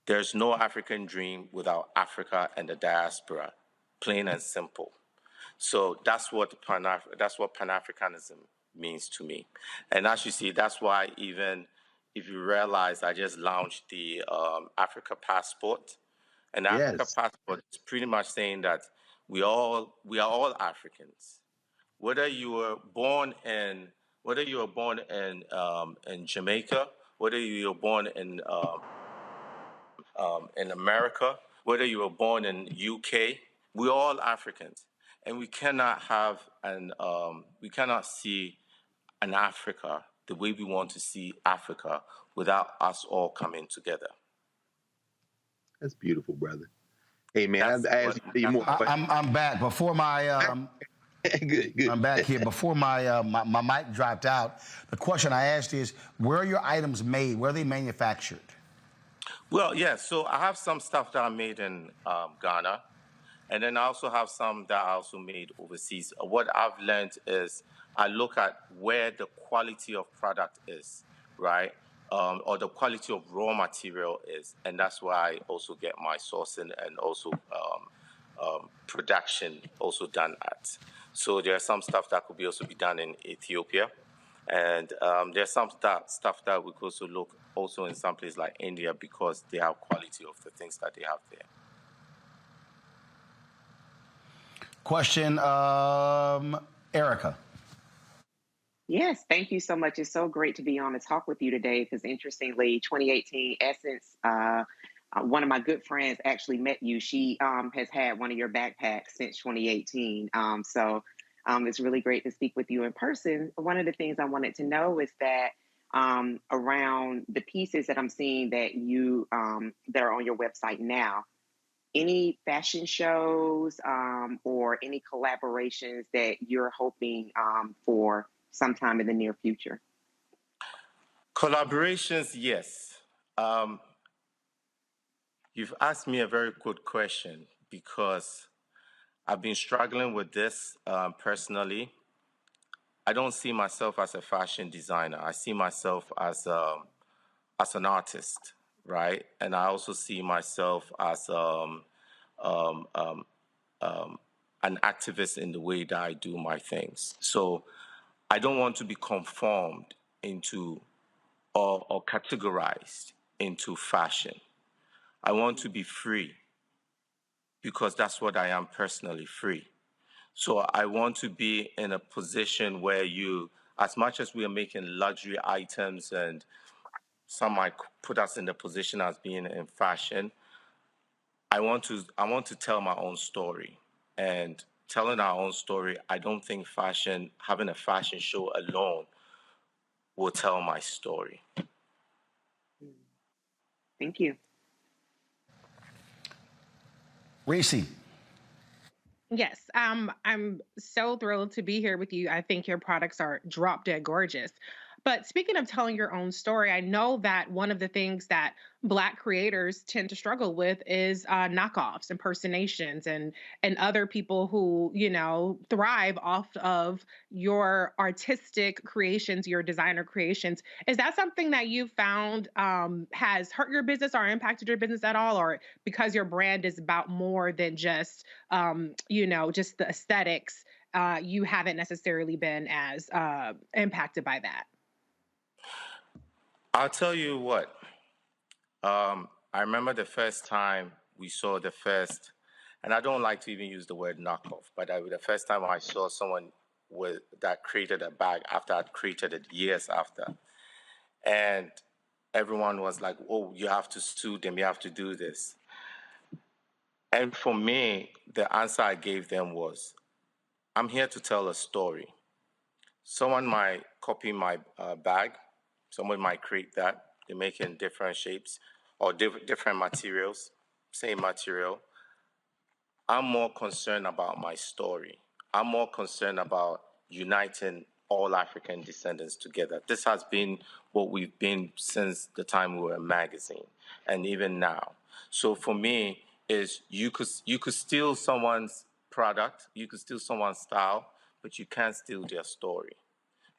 There's no African dream without Africa and the diaspora, plain and simple. So that's what Pan-Africanism means to me. And as you see, that's why even if you realize I just launched the Africa Passport. And Africa Passport is pretty much saying that we are all Africans. Whether you were born in Jamaica, whether you were born in America, whether you were born in UK, we're all Africans, and we cannot see an Africa the way we want to see Africa without us all coming together. That's beautiful, brother. Hey, man, I asked you more. I'm back. Before my good. I'm back here. Before my mic dropped out, the question I asked is, where are your items made? Where are they manufactured? Well, yeah. So I have some stuff that I made in Ghana, and then I also have some that I also made overseas. What I've learned is I look at where the quality of product is, right? Or the quality of raw material is. And that's why I also get my sourcing and also production also done at. So there's some stuff that could also be done in Ethiopia. And there's some stuff that we could also look also in some places like India because they have quality of the things that they have there. Question, Erica. Yes, thank you so much. It's so great to be on and talk with you today because interestingly, 2018 Essence, one of my good friends actually met you. She has had one of your backpacks since 2018. So it's really great to speak with you in person. One of the things I wanted to know is that around the pieces that I'm seeing that you that are on your website now, any fashion shows or any collaborations that you're hoping for sometime in the near future? Collaborations, yes. You've asked me a very good question because I've been struggling with this personally. I don't see myself as a fashion designer. I see myself as an artist, right? And I also see myself as an activist in the way that I do my things. So I don't want to be conformed into or categorized into fashion. I want to be free because that's what I am personally, free. So I want to be in a position where as much as we are making luxury items and some might put us in the position as being in fashion, I want to tell my own story. And telling our own story, I don't think having a fashion show alone will tell my story. Thank you. Reese. Yes, I'm so thrilled to be here with you. I think your products are drop dead gorgeous. But speaking of telling your own story, I know that one of the things that Black creators tend to struggle with is knockoffs, impersonations, and other people who, thrive off of your artistic creations, your designer creations. Is that something that you found has hurt your business or impacted your business at all? Or because your brand is about more than just, just the aesthetics, you haven't necessarily been as impacted by that? I'll tell you what. I remember the first time we saw the first, and I don't like to even use the word knockoff, but the first time I saw someone that created a bag after I'd created it years after. And everyone was like, oh, you have to sue them, you have to do this. And for me, the answer I gave them was, I'm here to tell a story. Someone might copy my bag. Someone might create that. They make it in different shapes or different materials, same material. I'm more concerned about my story. I'm more concerned about uniting all African descendants together. This has been what we've been since the time we were a magazine, and even now. So for me, is you could steal someone's product, you could steal someone's style, but you can't steal their story.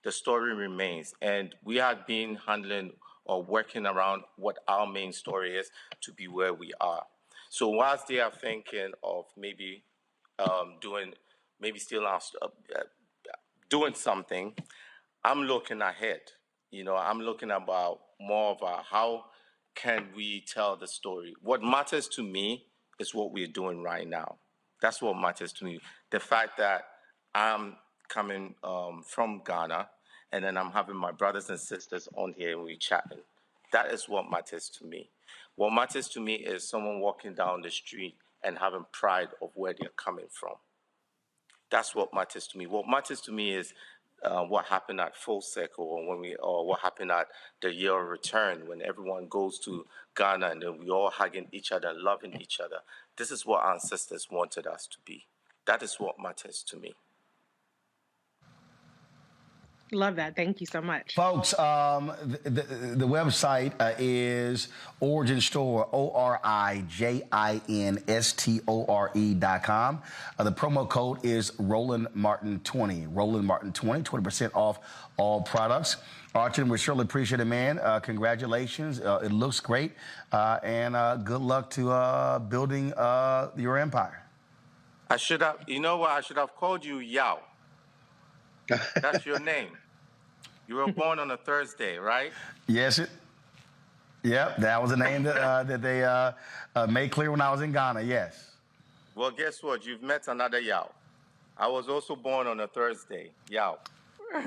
The story remains, and we have been handling or working around what our main story is to be where we are. So whilst they are thinking of maybe doing something, I'm looking ahead. I'm looking about more of how can we tell the story. What matters to me is what we're doing right now. That's what matters to me. The fact that I'm coming from Ghana, and then I'm having my brothers and sisters on here and we're chatting. That is what matters to me. What matters to me is someone walking down the street and having pride of where they're coming from. That's what matters to me. What matters to me is what happened at Full Circle, or what happened at the Year of Return, when everyone goes to Ghana and then we all hugging each other and loving each other. This is what our ancestors wanted us to be. That is what matters to me. Love that. Thank you so much. Folks, the website is Origin Store, ORIJINSTORE.com. The promo code is Roland Martin 20. Roland Martin 20, 20% off all products. Archon, we surely appreciate it, man. Congratulations. It looks great. And good luck to building your empire. I should have called you Yao. That's your name. You were born on a Thursday, right? Yes. Yep, that was the name that they made clear when I was in Ghana, yes. Well, guess what? You've met another Yao. I was also born on a Thursday, Yao. All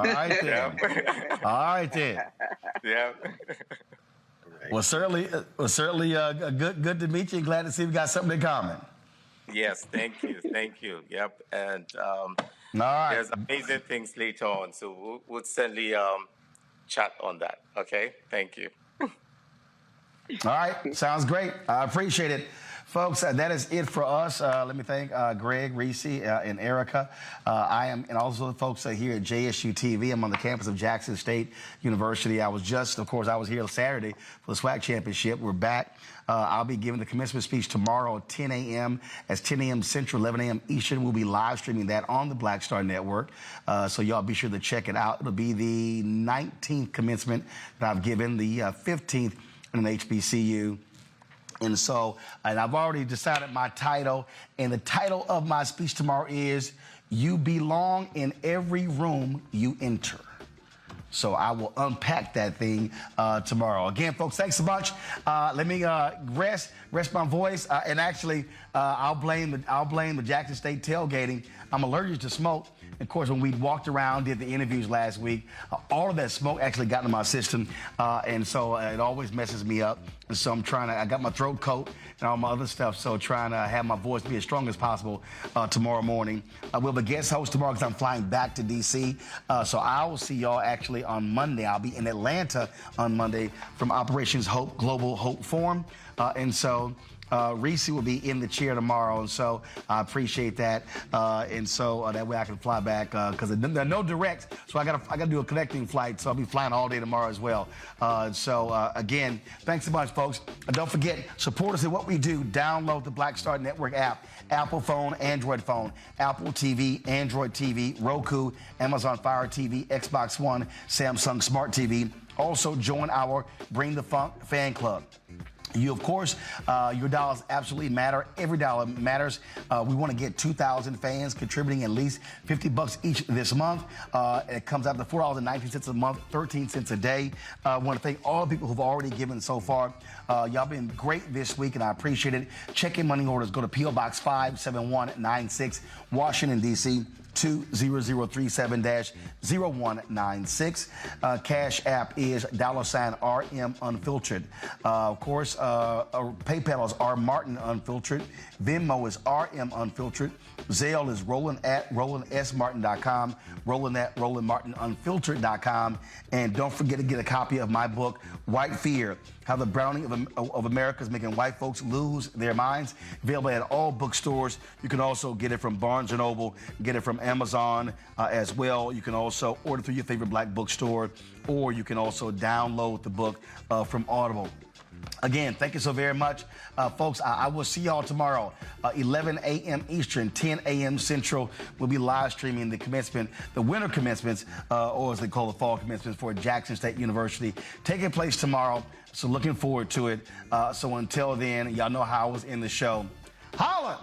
right, then. All right, then. Yeah. Well, certainly good to meet you. Glad to see we got something in common. Yes, thank you. Yep, and all right. There's amazing things later on, so we'll certainly chat on that. Okay, thank you. All right, sounds great. I appreciate it. Folks, that is it for us. Let me thank Greg, Reese, and Erica. And also the folks here at JSU TV. I'm on the campus of Jackson State University. I was here Saturday for the SWAT Championship. We're back. I'll be giving the commencement speech tomorrow at 10 a.m. That's 10 a.m. Central, 11 a.m. Eastern. We'll be live streaming that on the Black Star Network. So y'all be sure to check it out. It'll be the 19th commencement that I've given, the 15th in an HBCU. And I've already decided my title, and the title of my speech tomorrow is, You Belong in Every Room You Enter. So I will unpack that thing tomorrow. Again, folks, thanks so much. Let me rest my voice, and actually, I'll blame the Jackson State tailgating. I'm allergic to smoke. Of course, when we walked around, did the interviews last week, all of that smoke actually got into my system, and so it always messes me up. And so I got my throat coat and all my other stuff, so trying to have my voice be as strong as possible tomorrow morning. We'll be guest host tomorrow because I'm flying back to D.C., so I will see y'all actually on Monday. I'll be in Atlanta on Monday from Operations Hope Global Hope Forum, and so Reese will be in the chair tomorrow, and so I appreciate that. And so that way I can fly back because there are no directs, so I gotta do a connecting flight. So I'll be flying all day tomorrow as well. Again, thanks so much, folks. Don't forget, support us in what we do. Download the Black Star Network app. Apple phone, Android phone, Apple TV, Android TV, Roku, Amazon Fire TV, Xbox One, Samsung Smart TV. Also join our Bring the Funk fan club. You, of course, your dollars absolutely matter. Every dollar matters. We want to get 2,000 fans contributing at least $50 each this month. It comes out to $4.19 a month, 13 cents a day. I want to thank all the people who've already given so far. Y'all been great this week, and I appreciate it. Check in money orders. Go to P.O. Box 57196, Washington, D.C. 20037-0196. Cash App is $RM Unfiltered. Of course, PayPal is R Martin Unfiltered. Venmo is RM Unfiltered. Zelle is Roland at RolandSMartin.com. Roland at RolandMartinUnfiltered.com. And don't forget to get a copy of my book, White Fear: How the Browning of America is Making White Folks Lose Their Minds. Available at all bookstores. You can also get it from Barnes & Noble, get it from Amazon as well. You can also order through your favorite black bookstore, or you can also download the book from Audible. Again, thank you so very much. Folks, I will see y'all tomorrow, 11 a.m. Eastern, 10 a.m. Central. We'll be live streaming the commencement, the winter commencements, or as they call the fall commencements for Jackson State University, taking place tomorrow. So looking forward to it. So until then, y'all know how I was in the show. Holla!